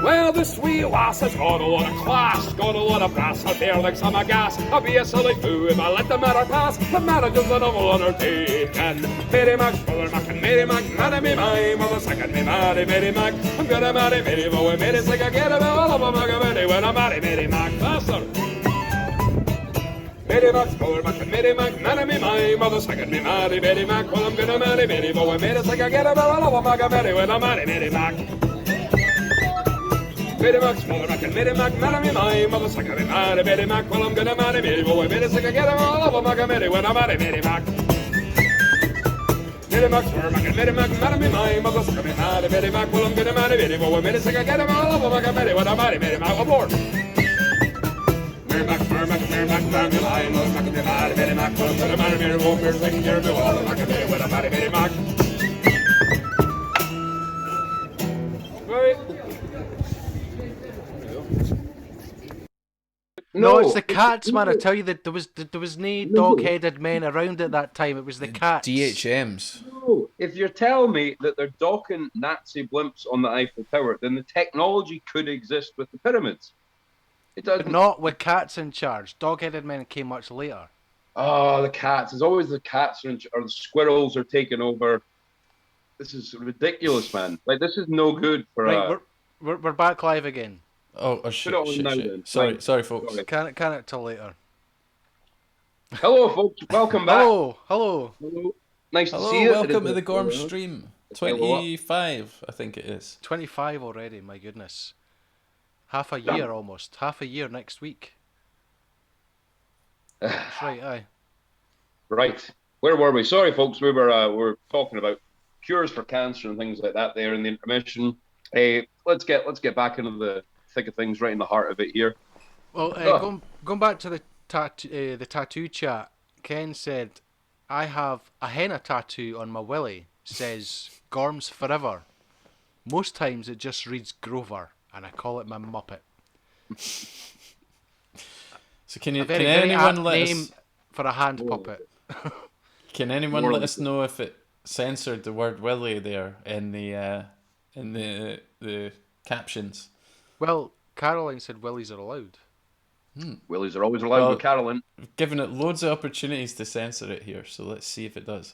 Well, this wee lass has got a lot of class, got a lot of brass, her there like some gas. I'll be a silly fool if I let the matter pass. The marriage is a novel undertaken. Mary Mac, Spuller Mac and Mary Mac, marry me, my mother second me, marry Mary Mac. I'm gonna marry Mary, but when Mary say I get her, well, I love her, Mac, I marry when I marry Mary Mac. Faster! Mary Mac, Spuller Mac and Mary Mac, marry me, my mother second me, marry Mary Mac. Well, I'm gonna marry Mary, but when Mary say I get her, well, I love her, Mac, I marry when I marry Mary Mac. Mary Mac, Spuller Mac and Mary Mac, marry me, my mother second me, marry Mary Mac. Well, I'm gonna marry Mary, but when Mary say I get her, well, I love her, Mac, I marry when I marry Mary Mac. Mary Mac, Spuller Mac and Mary Mac, marry me, my mother second me, marry Mary Mac. Well, I'm gonna marry Mary, but when Mary say I get her, well, I love her, Mac, I marry when I marry Mary Mac. Aboard! Mary Mac, Spuller Mac and Mary Mac, marry me, my mother second me, marry Mary Mac. Well, I'm gonna marry Mary, but when Mary say I get her, well, I love her, Mac, I marry when I marry Mary Mac. Right. No, it's the cats, man. I tell you that there was no dog-headed men around at that time. It was the cats. DHMs. No, if you're telling me that they're docking Nazi blimps on the Eiffel Tower, then the technology could exist with the pyramids. It But doesn't. not with cats in charge. Dog-headed men came much later. Oh, the cats. It's always the cats or the squirrels are taking over. This is ridiculous, man. Like, this is no good for Right, we're back live again. Oh shit, Put it on now shit. then. Sorry, folks. Sorry. Can it till later. Hello, folks. Welcome back. Hello. Hello. Nice to Hello, see you. welcome to the Gorms stream. Hello. 25, I think it is. 25 already. My goodness. Half a year almost. Half a year next week. That's right. Aye. Right. Where were we? Sorry, folks. We were talking about cures for cancer and things like that there in the intermission. Let's get back into the thick of things, right in the heart of it here. Well, going back to the tattoo chat, Ken said, I have a henna tattoo on my willy, says Gorms forever. Most times it just reads Grover, and I call it my Muppet. So can Very anyone apt let name us for a hand puppet. can anyone let us know if it censored the word willy there in the captions? Well, Caroline said willies are allowed. Willies are always allowed Well, with Carolyn. We've given it loads of opportunities to censor it here, so let's see if it does.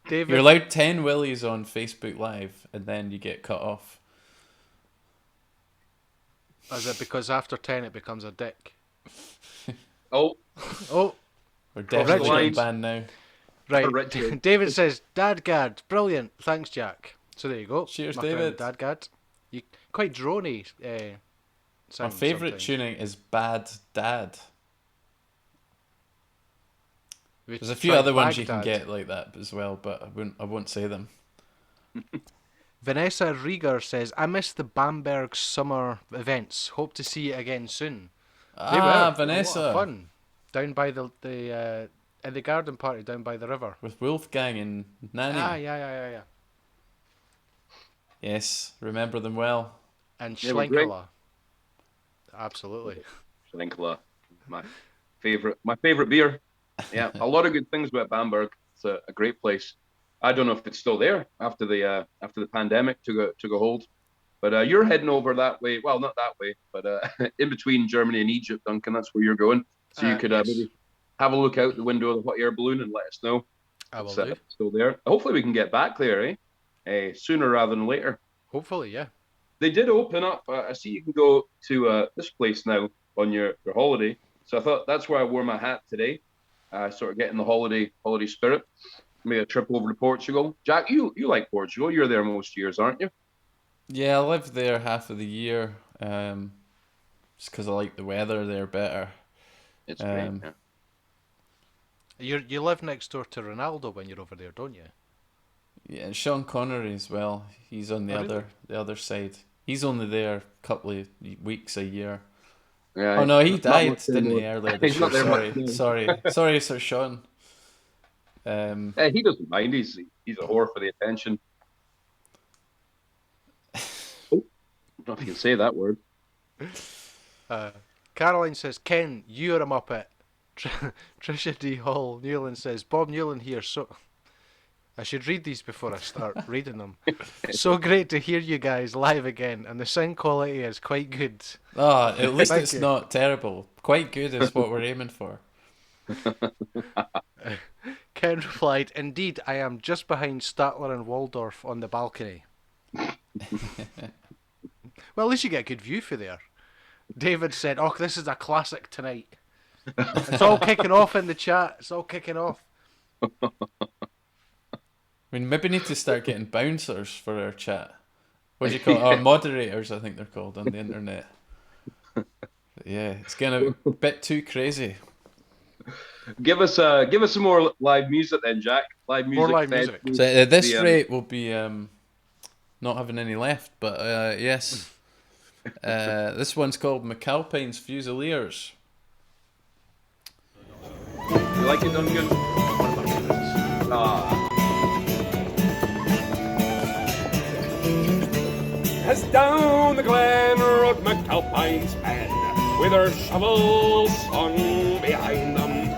David, You're allowed 10 willies on Facebook Live, and then you get cut off. is it because after 10 it becomes a dick? Oh, We're definitely getting lines. banned now. Right. Richard. David says, Dadgad, brilliant. Thanks, Jack. So there you go. Cheers, My David. friend Dadgad. You quite drony. My Sound favourite sometimes. tuning is Bad Dad. There's a few other ones you can get like that as well, but I won't say them. Vanessa Rieger says, I missed the Bamberg summer events. Hope to see you again soon. Vanessa. A lot of fun. Down by at the garden party down by the river. With Wolfgang and Nanny. Yeah. Yes, remember them well. And Schlenkela. Absolutely. Schlenkela, my favorite beer. Yeah, a lot of good things about Bamberg. It's a great place. I don't know if it's still there after the pandemic took a hold, but you're heading over that way. Well, not that way, but in between Germany and Egypt, Duncan. That's where you're going. So you could maybe have a look out the window of the hot air balloon and let us know. I will do. It's still there. Hopefully we can get back there, sooner rather than later. Hopefully, yeah. They did open up. I see you can go to this place now on your holiday. So I thought that's where I wore my hat today. Sort of getting the holiday spirit. Maybe a trip over to Portugal. Jack, you like Portugal. You're there most years, aren't you? Yeah, I live there half of the year. Just because I like the weather there better. It's great. Yeah. You live next door to Ronaldo when you're over there, don't you? Yeah, and Sean Connery as well. He's on the other side. He's only there a couple of weeks a year. Yeah. Oh no, he died, didn't he, earlier this year? Sorry, Sir Sean. He doesn't mind. He's a whore for the attention. Oh, I don't know if you can say that word. Caroline says, Ken, you're a muppet. Trisha D. Hall Newland says, Bob Newland here. So I should read these before I start reading them. So great to hear you guys live again, and the sound quality is quite good. At least it's not terrible. Quite good is what we're aiming for. Ken replied, indeed, I am just behind Statler and Waldorf on the balcony. Well, at least you get a good view for there. David said, oh, this is a classic tonight. It's all kicking off in the chat. It's all kicking off. I mean, maybe need to start getting bouncers for our chat. What do you call it? Or moderators, I think they're called on the internet. But yeah, it's getting a bit too crazy. Give us some more live music then, Jack. More live music. So at this rate, we'll be not having any left. But yes, this one's called McAlpine's Fusiliers. You like it, Duncan? As down the glen rode McAlpine's men, with their shovels slung behind them.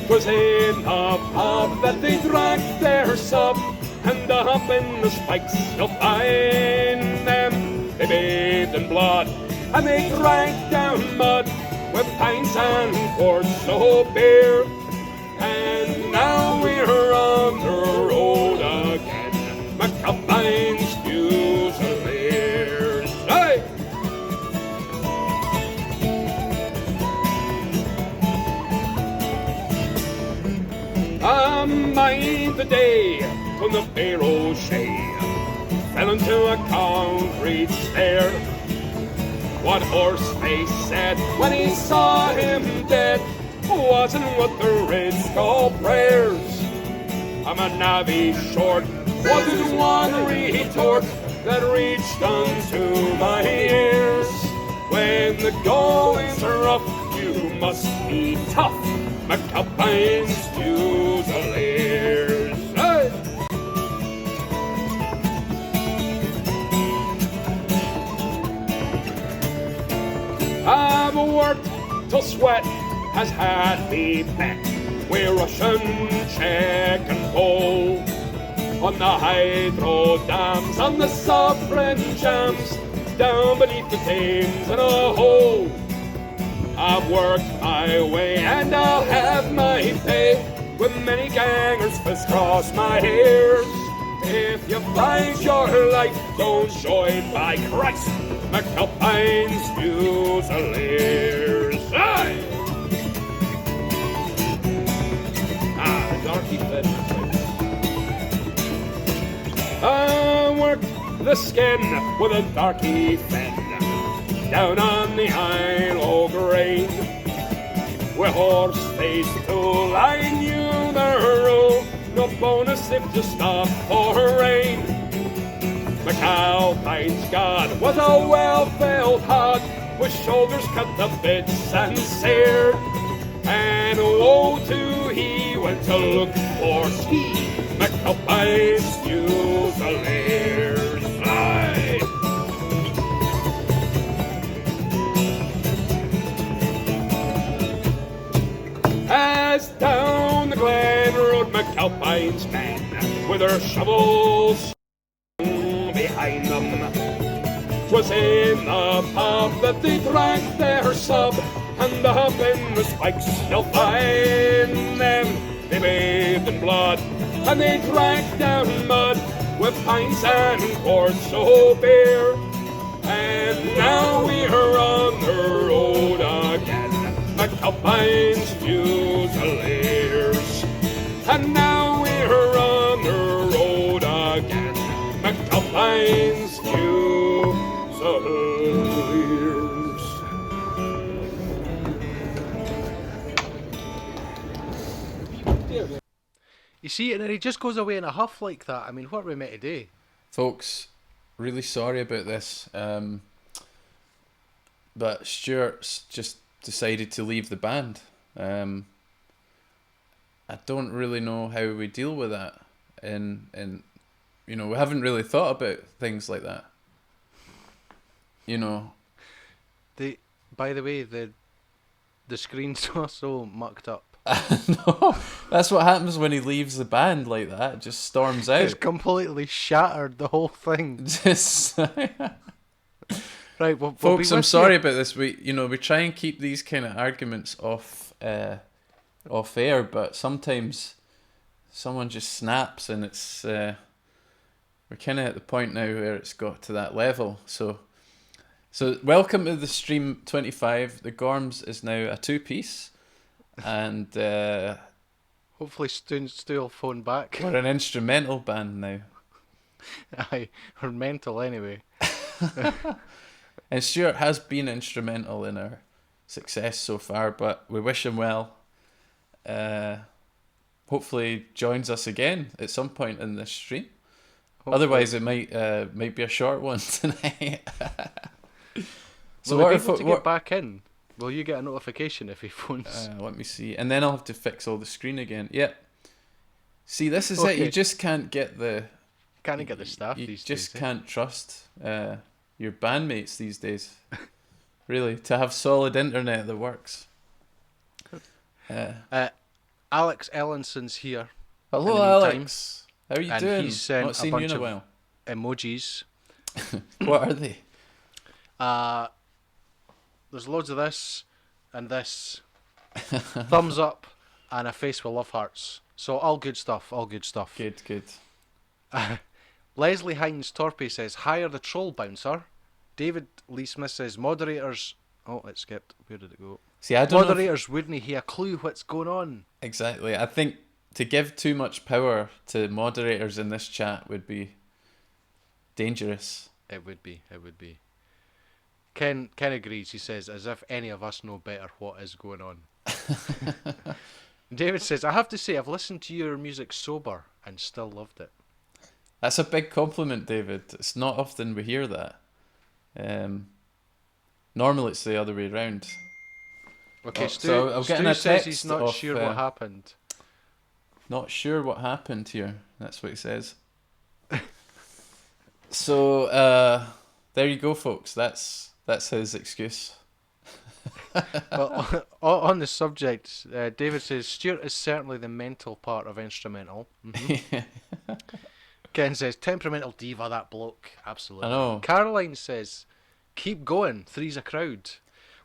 'Twas in the pub that they drank their sup, and up in the spikes you'll find them. They bathed in blood, and they drank down mud, with pints and quarts so beer. And now we're on the road again, McAlpine's Fusiliers. Hey! I mind the day when the Pharaoh Shay fell into a concrete stair. What horse they said when he saw him dead wasn't what the Reds call prayers. I'm a navvy short, wasn't one retort that reached unto my ears. When the going's rough, you must be tough, McAlpine's Fusiliers. Hey! I've worked till sweat has had me bent. We're Russian, Czech and Pole, on the hydro dams, on the sovereign jams, down beneath the Thames in a hole. I've worked my way and I'll have my pay, with many gangers fist cross my ears. If you find your life, don't join by Christ, McAlpine's Fusiliers. Aye! Darky fed. I worked the skin with a darky fen down on the Isle o' Grain. with horse face tool. I knew the road, no bonus if you stop for rain. McAlpine's God was a well-filled hog, with shoulders cut to bits and seared. And woe to he went to look for Steve McAlpine's Fusiliers. Aye! As down the glen rode McAlpine's men, with their shovels behind them. 'Twas in the pub that they drank their sub, and up in the spikes you'll find them. They bathed in blood, and they drank down mud, with pints and quarts so bare. And now we're on the road again, McAlpine's Fusiliers. And now we're on the road again, McAlpine's Fusiliers. You see, and then he just goes away in a huff like that. I mean, what are we meant to do? Folks, really sorry about this. But Stewart's just decided to leave the band. I don't really know how we deal with that. And you know, we haven't really thought about things like that. You know. By the way, the screen's so mucked up. No, that's what happens when he leaves the band like that. It just storms out. It's completely shattered the whole thing. Just right, well, folks, I'm sorry about this. We try and keep these kind of arguments off air, but sometimes someone just snaps, and it's we're kind of at the point now where it's got to that level. So welcome to the stream 25. The Gorms is now a 2-piece. And hopefully Stu will phone back. We're an instrumental band now. Aye, we're mental anyway. And Stewart has been instrumental in our success so far, but we wish him well. Hopefully joins us again at some point in this stream. Hopefully. Otherwise it might be a short one tonight. So we're able to get back in. Will you get a notification if he phones? Let me see. And then I'll have to fix all the screen again. Yep. See, this is it. You just can't get the... Can't get the staff these days. You just can't trust your bandmates these days. Really. To have solid internet that works. Alex Ellinson's here. Hello, Alex. How are you doing? He's sent Not seen you in a while. Emojis. What are they? There's loads of this and this, thumbs up, and a face with love hearts. So all good stuff, all good stuff. Good. Leslie Hines Torpy says, hire the troll bouncer. David Lee Smith says, moderators... Oh, it skipped. Where did it go? See, I don't moderators wouldn't hear a clue what's going on. Exactly. I think to give too much power to moderators in this chat would be dangerous. It would be. Ken agrees. He says, as if any of us know better what is going on. David says, I have to say, I've listened to your music sober and still loved it. That's a big compliment, David. It's not often we hear that. Normally it's the other way around. Okay, Stu says he's not sure what happened. Not sure what happened here. That's what he says. So, there you go, folks. That's his excuse. Well, on the subject, David says, Stewart is certainly the mental part of instrumental. Mm-hmm. Ken says, temperamental diva, that bloke. Absolutely. I know. Caroline says, keep going, three's a crowd.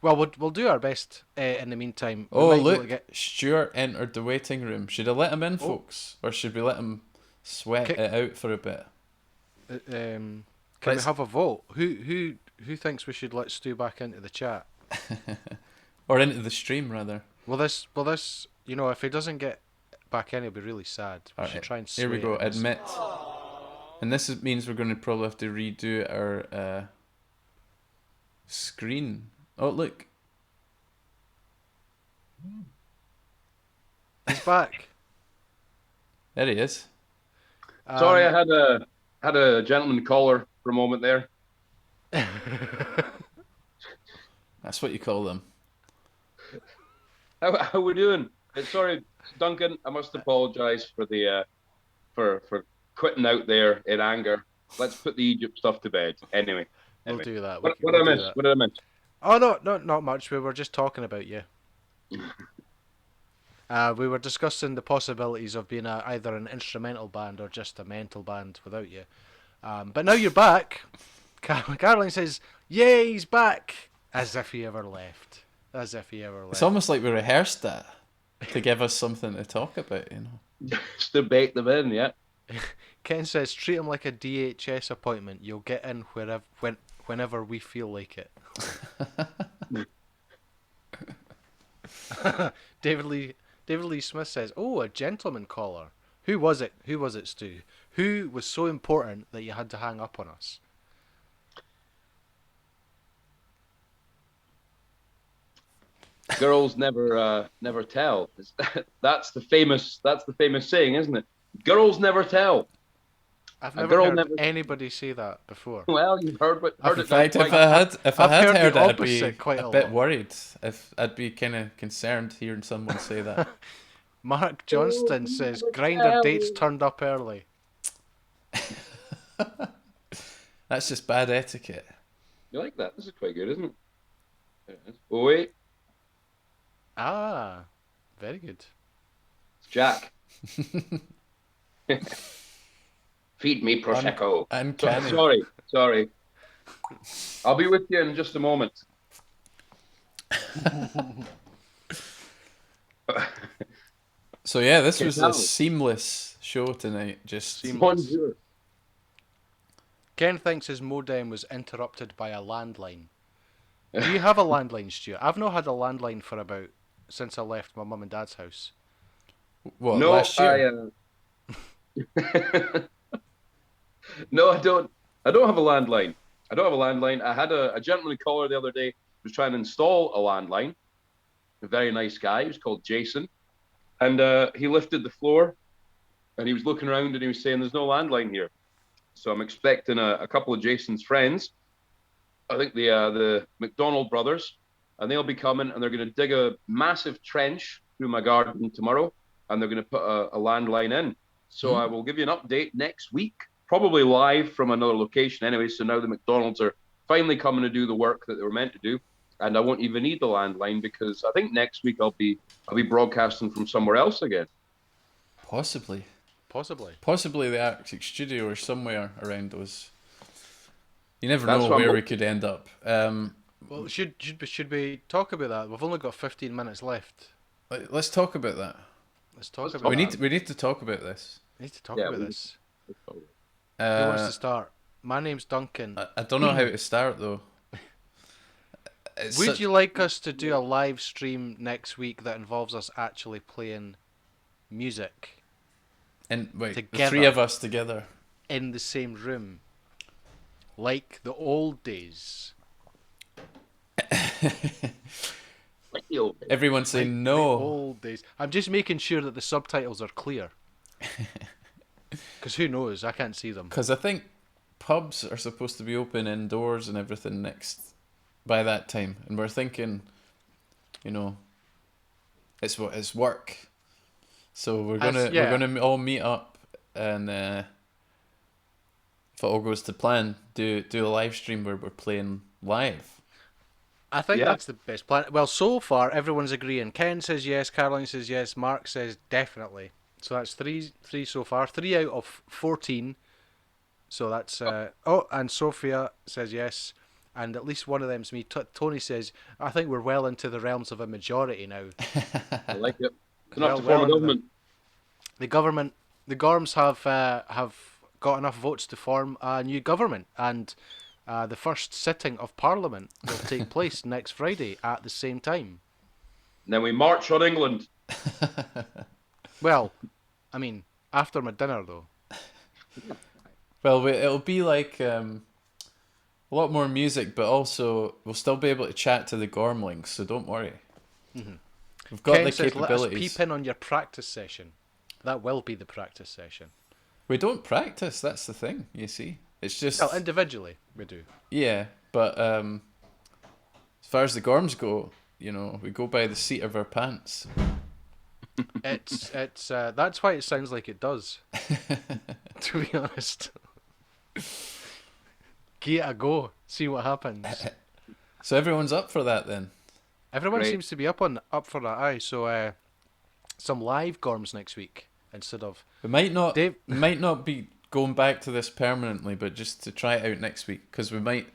Well, we'll do our best in the meantime. Oh, look, Stewart entered the waiting room. Should I let him in, folks? Or should we let him sweat it out for a bit? Can we have a vote? Who thinks we should let Stu back into the chat? Or into the stream, rather. Well, this, if he doesn't get back in, he'll be really sad. We should try and sway here we go. it. Admit. And this means we're going to probably have to redo our screen. Oh, look. He's back. There he is. Sorry, I had a gentleman caller for a moment there. That's what you call them. How we doing? Sorry, Duncan. I must apologise for the for quitting out there in anger. Let's put the Egypt stuff to bed. Anyway. We'll do that. What did I miss? What did I miss? Oh no, not much. We were just talking about you. We were discussing the possibilities of being either an instrumental band or just a mental band without you. But now you're back. Caroline says, "Yay, he's back!" As if he ever left. As if he ever left. It's almost like we rehearsed that to give us something to talk about, you know. Just to bake them in, yeah. Ken says, "Treat him like a DHS appointment. You'll get in whenever we feel like it." David Lee Smith says, "Oh, a gentleman caller. Who was it? Who was it, Stu? Who was so important that you had to hang up on us?" Girls never tell. That's the famous saying, isn't it? Girls never tell. I've never heard anybody say that before. Well, you've heard it. In fact, if I had heard it, I'd be a bit worried. If I'd be kind of concerned hearing someone say that. Mark Johnston says, "Grinder dates turned up early." That's just bad etiquette. You like that? This is quite good, isn't it? There it is. Oh wait, Ah, very good. it's Jack. Feed me prosecco. Uncanny. Sorry. I'll be with you in just a moment. So yeah, this was a seamless show tonight. Just Seamless. Ken thinks his modem was interrupted by a landline. Do you have a landline, Stuart? I've not had a landline since I left my mum and dad's house. What, No, last year? No, I don't. I don't have a landline. I had a gentleman caller the other day who was trying to install a landline. A very nice guy. He was called Jason. And he lifted the floor and he was looking around and he was saying, "There's no landline here." So I'm expecting a couple of Jason's friends. I think the McDonald brothers, and they'll be coming and they're going to dig a massive trench through my garden tomorrow and they're going to put a landline in. So I will give you an update next week, probably live from another location anyway. So now the McDonalds are finally coming to do the work that they were meant to do. And I won't even need the landline because I think next week I'll be broadcasting from somewhere else again. Possibly the Arctic Studio or somewhere around those. You never know where we could end up. Well, should we talk about that? We've only got 15 minutes left. Let's talk about that. We need to talk about this. We need to talk about this. Who wants to start? My name's Duncan. I don't know how to start though. Would you like us to do a live stream next week that involves us actually playing music? And the three of us together in the same room, like the old days. Everyone saying no. The old days. I'm just making sure that the subtitles are clear. Because who knows? I can't see them. Because I think pubs are supposed to be open indoors and everything by that time, and we're thinking, it's work. So we're gonna all meet up and if it all goes to plan, do a live stream where we're playing live. I think that's the best plan. Well, so far everyone's agreeing. Ken says yes, Caroline says yes, Mark says definitely. So that's three so far. 3 out of 14. So that's and Sophia says yes, and at least one of them's me. Tony says, "I think we're well into the realms of a majority now." I like it. It's enough to form a government. The Gorms have got enough votes to form a new government, and the first sitting of Parliament will take place next Friday at the same time. And then we march on England. Well, I mean, after my dinner though. Well, it'll be like a lot more music, but also we'll still be able to chat to the Gormlings, so don't worry. Mm-hmm. We've got Ken the says, let us capabilities. peep in on your practice session. That will be the practice session. We don't practice. That's the thing. You see, it's just Well, individually we do. yeah. But as far as the Gorms go, we go by the seat of our pants. It's that's why it sounds like it does. To be honest. Give it a go. See what happens. So everyone's up for that then. Everyone Great. seems to be up for that. Aye, so some live Gorms next week instead of. We might not Dave- might not be going back to this permanently, but just to try it out next week, because we might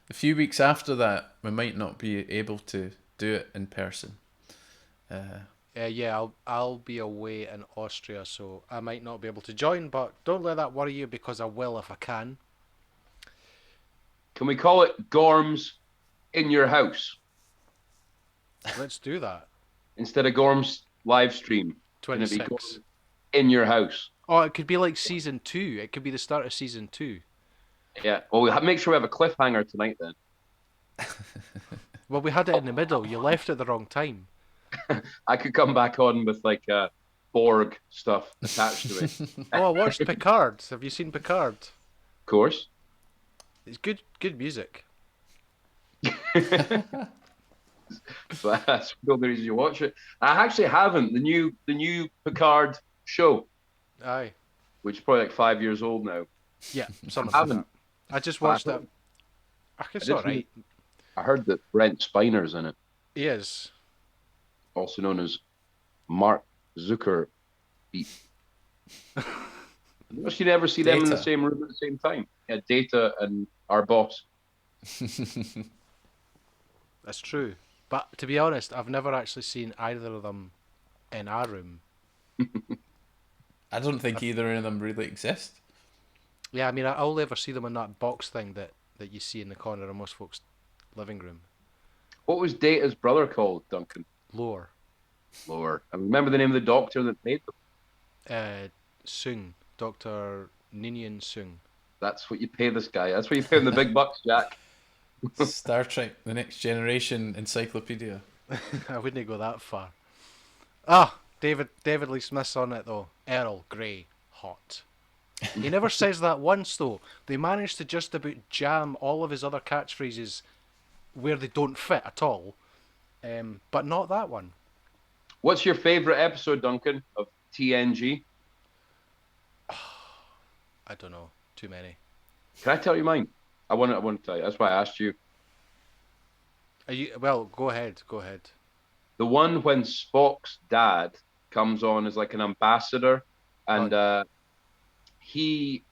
a few weeks after that we might not be able to do it in person. Yeah, I'll be away in Austria, so I might not be able to join. But don't let that worry you, because I will if I can. Can we call it Gorms in your house Let's do that. instead of Gorms live stream? Can it be 26. Gorms in your house? Oh, it could be like season 2. It could be the start of season 2. Yeah. Well, we'll make sure we have a cliffhanger tonight then. Well, we had it in the middle. You left at the wrong time. I could come back on with like Borg stuff attached to it. Of Oh, I watched Picard. Have you seen Picard? course. It's good music. But that's the only reason you watch it. I actually haven't. The new Picard show, Aye. which is probably like 5 years old now. Yeah, something I like that. haven't. I just watched I it. It's did alright. I heard that Brent Spiner's in it, He is. also known as Mark Zucker. You never see them in the Data. same room at the same time. Yeah, Data and our boss. That's true. But to be honest, I've never actually seen either of them in our room. I don't think either of them really exist. Yeah, I mean, I only ever see them in that box thing that you see in the corner of most folks' living room. What was Data's brother called, Duncan? Lower. Lord. I remember the name of the doctor that made them. Sung. Dr. Ninian Sung. That's what you pay this guy. That's what you pay him the big bucks, Jack. Star Trek: The Next Generation encyclopedia. I wouldn't go that far. Ah, David Lee Smith's on it though. Earl Grey, hot. He never says that once though. They managed to just about jam all of his other catchphrases where they don't fit at all, but not that one. What's your favorite episode, Duncan, of TNG? I don't know. Too many. Can I tell you mine? I want to tell you. That's why I asked you. Are you? Well, go ahead. Go ahead. The one when Spock's dad comes on as like an ambassador, and he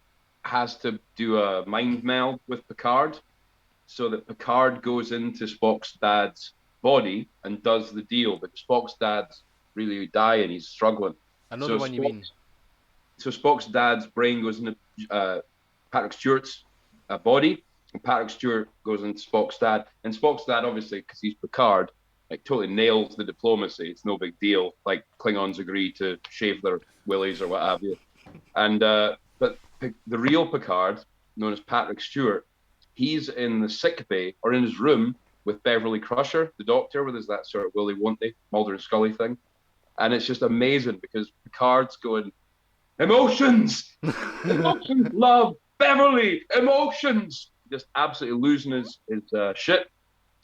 has to do a mind meld with Picard, so that Picard goes into Spock's dad's body and does the deal, but Spock's dad's really dying. He's struggling. I know the one you mean. So Spock's dad's brain goes into Patrick Stewart's body, and Patrick Stewart goes into Spock's dad. And Spock's dad, obviously, because he's Picard, like totally nails the diplomacy. It's no big deal. Like Klingons agree to shave their willies or what have you. And but the real Picard, known as Patrick Stewart, he's in the sick bay or in his room with Beverly Crusher, the doctor, with his that sort of willy won't Mulder and Scully thing. And it's just amazing because Picard's going, emotions, emotions, love, Beverly, emotions, just absolutely losing his shit.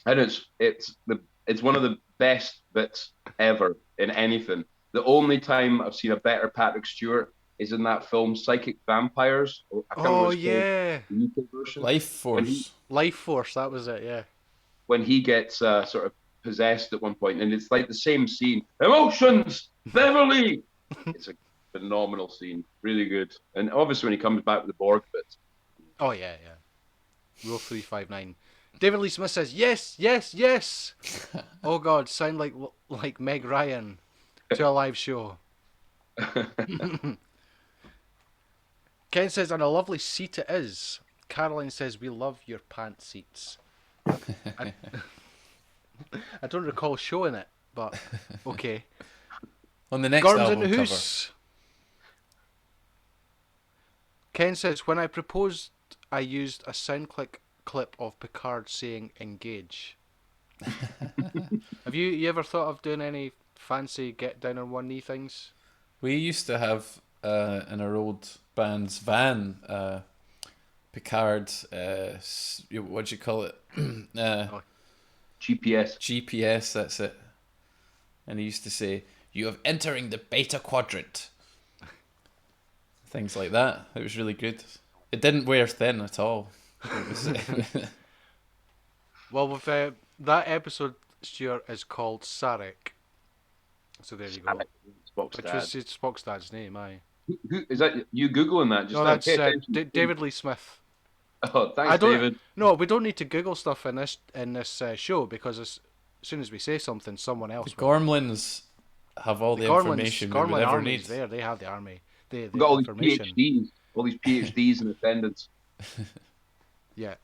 And it's one of the best bits ever in anything. The only time I've seen a better Patrick Stewart is in that film Psychic Vampires. I can't remember Oh what it's called, yeah, the UK version. Life Force. Life Force. That was it. Yeah. When he gets sort of possessed at one point, and it's like the same scene. Emotions, Beverly. It's a phenomenal scene, really good. And obviously when he comes back with the Borg bits. Oh yeah, yeah. Rule 359. David Lee Smith says yes, yes, yes. Oh God, sound like Meg Ryan to a live show. Ken says, and a lovely seat it is. Caroline says, we love your pant seats. I don't recall showing it, but okay. On the next Gorms in album the cover. house. Ken says, when I proposed, I used a SoundClick clip of Picard saying engage. Have you ever thought of doing any fancy get down on one knee things. We used to have in our old band's van, Picard, what do you call it? GPS. GPS, that's it. And he used to say, "You have entering the beta quadrant." Things like that. It was really good. It didn't wear thin at all. It was Well, with that episode, Stuart, is called Sarek. So there you go. Spock's Which dad. was Spock's dad's name, aye. Who is that? You googling that? Just No, now? that's Pay attention. David Lee Smith. Oh, thanks, David. No, we don't need to Google stuff in this show because as soon as we say something, someone else. the Gormlins have all the information we would Gormlin ever Army's need. there. They have the army. They We've got all these information. PhDs. All these PhDs in attendance. Yeah.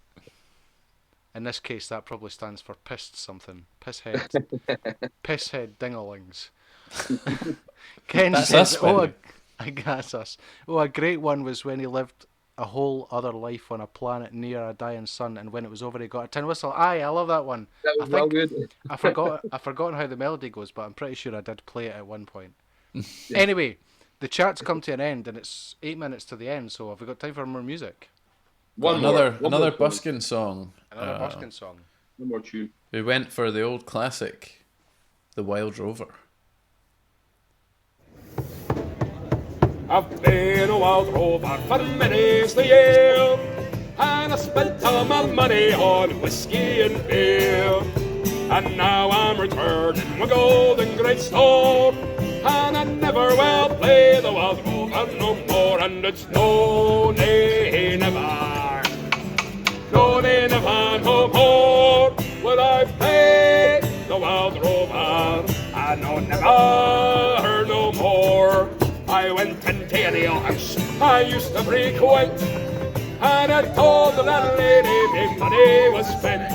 In this case, that probably stands for pissed something. Pisshead. Pisshead dinglings. Ken That's says, us, "Oh, Benny. I guess us. Oh, a great one was when he lived a whole other life on a planet near a dying sun, and when it was over, he got a tin whistle." Aye, I love that one. That was well good. I've forgotten how the melody goes, but I'm pretty sure I did play it at one point. Anyway, the chat's come to an end, and it's 8 minutes to the end. So have we got time for more music? Another more busking song. Another busking song. One more tune. We went for the old classic, The Wild Rover. I've been a wild rover for many's the year, and I spent all my money on whiskey and beer. And now I'm returning my golden great store, and I never will play the wild rover no more. And it's no, nay, never, no, nay, never, no more will I play the wild rover, and no, never, no more. I went into an alehouse I used to frequent, and I told the landlady my money was spent.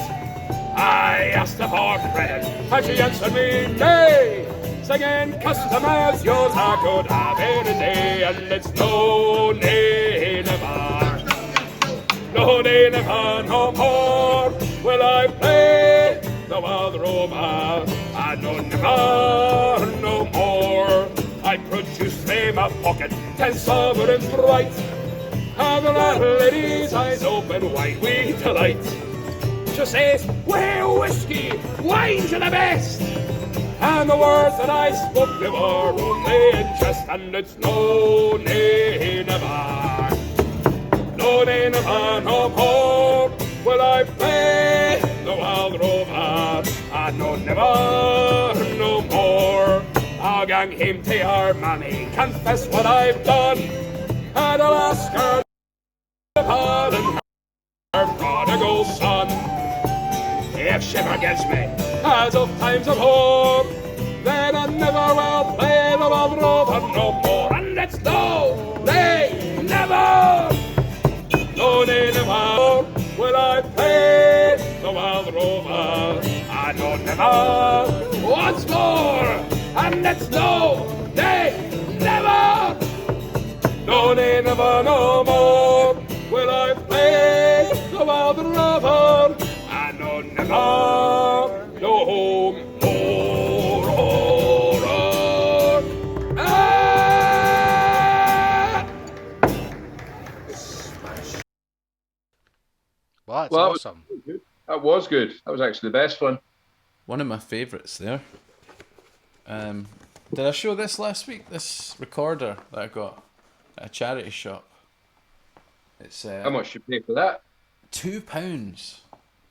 I asked her for credit, and she answered me, nay, singing customers yours I could have any day. And it's no, nay, never, no, nay, never, no more will I play the wild rover, and no, never, no more. I produced from my pocket 10 sovereigns bright, and the landlady's eyes open wide with delight. She says, "Well, whiskey, wine's the best," and the words that I spoke they were only in jest. And it's no, nay, never, no, nay, never, no more will I play the wild rover, and no, never, no more. I'll gang him to her mammy, confess what I've done, and I'll ask her pardon her prodigal son. If she forgives me, as of times of old, then I never will play the wild rover no more. And it's no, nay, never, no, nay, never will I play the wild rover, and no, never, once more. And it's no, nay, never, no, nay, never, no more will I play the wild rover, and no, never, no more. Well, that's Well, awesome. That was good. That was actually the best one. One of my favourites there. Did I show this last week? This recorder that I got at a charity shop. It's How much you pay for that? £2.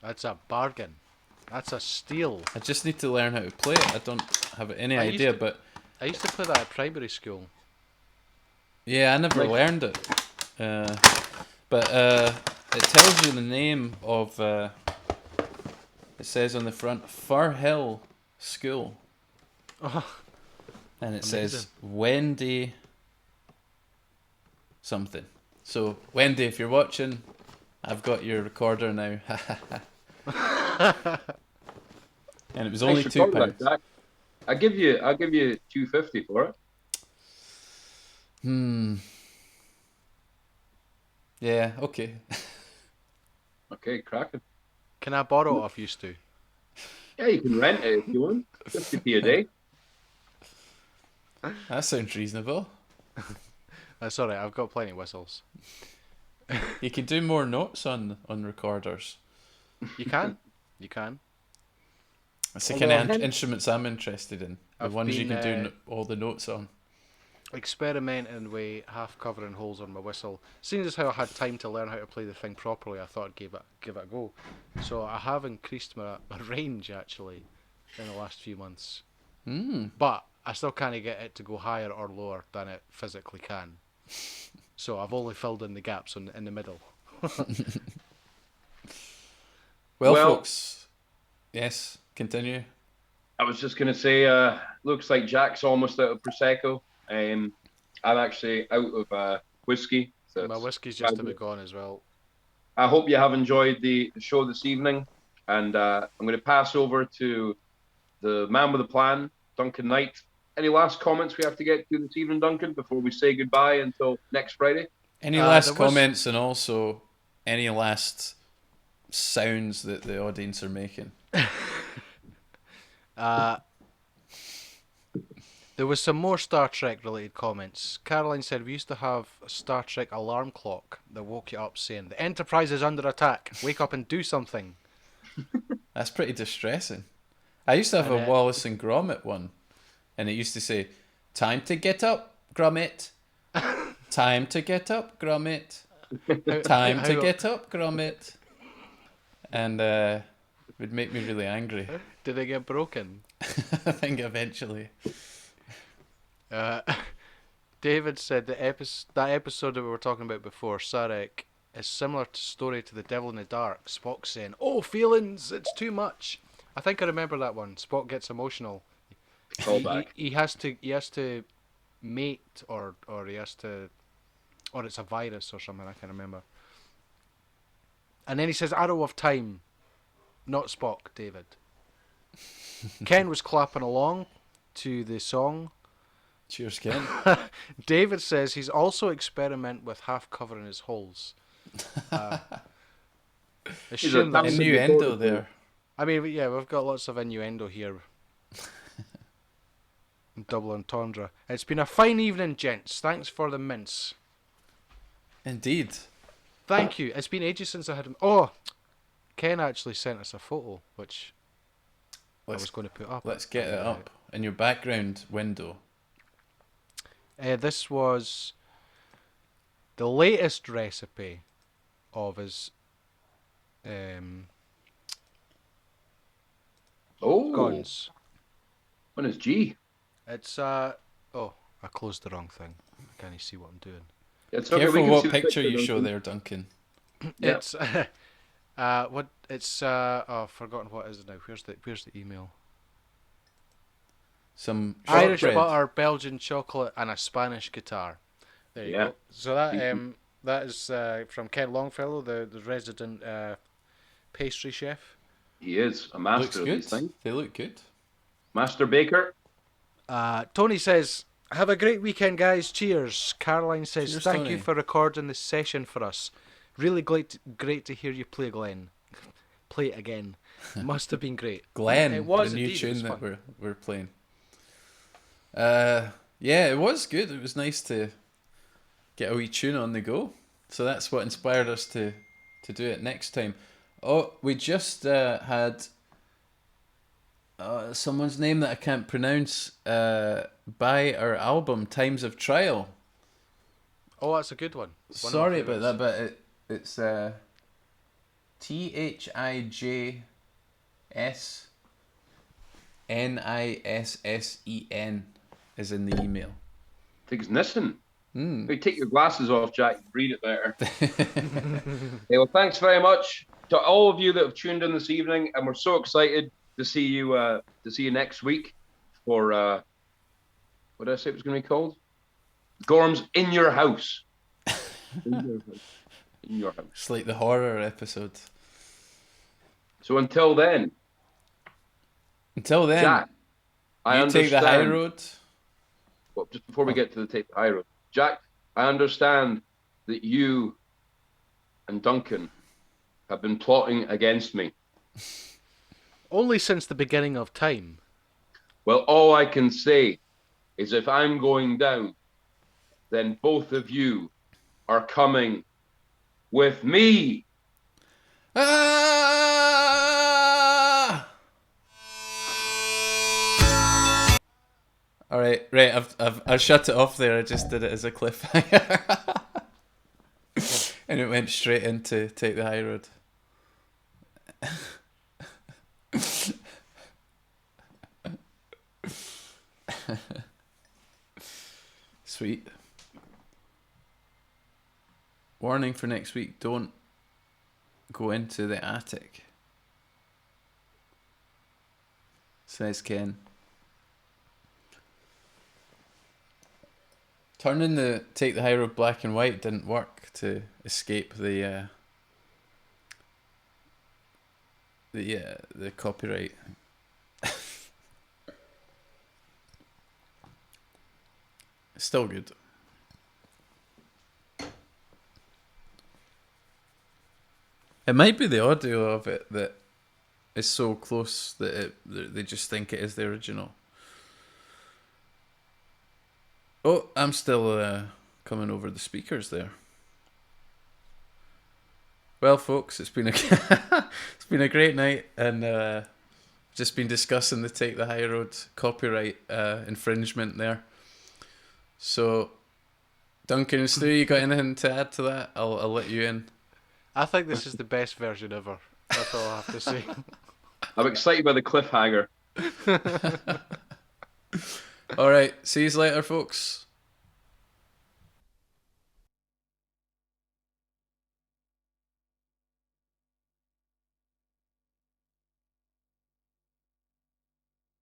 That's a bargain. That's a steal. I just need to learn how to play it. I don't have any idea, but I used to play that at primary school. yeah, I never learned it. But it tells you the name of. It says on the front, Fir Hill School. Oh, And it amazing. says Wendy something. So Wendy, if you're watching, I've got your recorder now. And it was only Nice record £2. that, Jack. I'll give you $2.50 for it. Yeah, okay. Okay, cracking. Can I borrow it off you, Stu? Yeah, you can rent it if you want. 50p a day. That sounds reasonable. That's alright, I've got plenty of whistles. You can do more notes on recorders. You can. You can. That's the kind of instruments I'm interested in. The I've ones you been, can do all the notes on. Experimenting with half covering holes on my whistle. Seeing as how I had time to learn how to play the thing properly, I thought I'd give it a go. So I have increased my range actually in the last few months. But I still can't get it to go higher or lower than it physically can. So I've only filled in the gaps in the middle. Well, folks, yes, continue. I was just going to say, looks like Jack's almost out of Prosecco. I'm actually out of whiskey. So My whiskey's just about gone as well. I hope you have enjoyed the show this evening. And I'm going to pass over to the man with the plan, Duncan Knight. Any last comments we have to get to this evening, Duncan, before we say goodbye until next Friday? Any last comments and also any last sounds that the audience are making? There was some more Star Trek related comments. Caroline said we used to have a Star Trek alarm clock that woke you up saying, "The Enterprise is under attack. Wake up and do something." That's pretty distressing. I used to have a Wallace and Gromit one, and it used to say, "Time to get up, Gromit. Time to get up, Gromit. Time to get up, Gromit." And it would make me really angry. Did it get broken? I think eventually. David said that episode that we were talking about before, Sarek, is similar to story to The Devil in the Dark. Spock saying, "Oh, feelings, it's too much." I think I remember that one. Spock gets emotional. He has to mate or he has to, or it's a virus or something. I can't remember. And then he says, "Arrow of Time," not Spock. David. Ken was clapping along to the song. Cheers, Ken. David says he's also experiment with half covering his holes. Innuendo there. I mean, yeah, we've got lots of innuendo here. Double entendre. It's been a fine evening, gents. Thanks for the mince. Indeed. Thank you. It's been ages since I had him. Oh, Ken actually sent us a photo, which I was going to put up. Let's get it up in your background window. This was the latest recipe of his scones. When is G? It's I closed the wrong thing. Can't you see what I'm doing? It's okay, careful what picture you show there, Duncan. Yeah. It's I've forgotten what it is now. Where's the email? Some Irish shortbread. butter, Belgian chocolate, and a Spanish guitar. There you go. So that is from Ken Longfellow, the resident pastry chef. He is a master of these things. They look good. Master baker. Tony says, "Have a great weekend, guys. Cheers." Caroline says, Cheers, "Thank Tony. you for recording this session for us. Really great to hear you play Glenn. Play it again. Must have been great." Glenn, It was the new indeed, it was tune that fun. we're playing. Yeah, it was good. It was nice to get a wee tune on the go. So that's what inspired us to do it next time. Oh, we just had someone's name that I can't pronounce buy our album Times of Trial. Oh, that's a good one. Sorry about that, but it's THIJSNISSEN is in the email. I think it's Nissen. Hey, take your glasses off, Jack. Read it better. Hey, well, thanks very much to all of you that have tuned in this evening, and we're so excited to see you next week for what did I say it was going to be called? Gorms in your house. In your house. It's like the horror episode. So until then, Jack, I you understand. take the high road. Well, just before we get to the take the high road, Jack, I understand that you and Duncan have been plotting against me. Only since the beginning of time. Well, all I can say is if I'm going down, then both of you are coming with me. Ah! All right, I've shut it off there. I just did it as a cliffhanger, and it went straight into Take the High Road. Sweet. Warning for next week: don't go into the attic. Says Ken. Turning the Take the High Road black and white didn't work to escape the copyright. Still good. It might be the audio of it that is so close that they just think it is the original. Oh, I'm still coming over the speakers there. Well, folks, it's been a great night, and just been discussing the Take the High Road copyright infringement there. So, Duncan and Stu, you got anything to add to that? I'll let you in. I think this is the best version ever. That's all I have to say. I'm excited by the cliffhanger. All right, see you later, folks.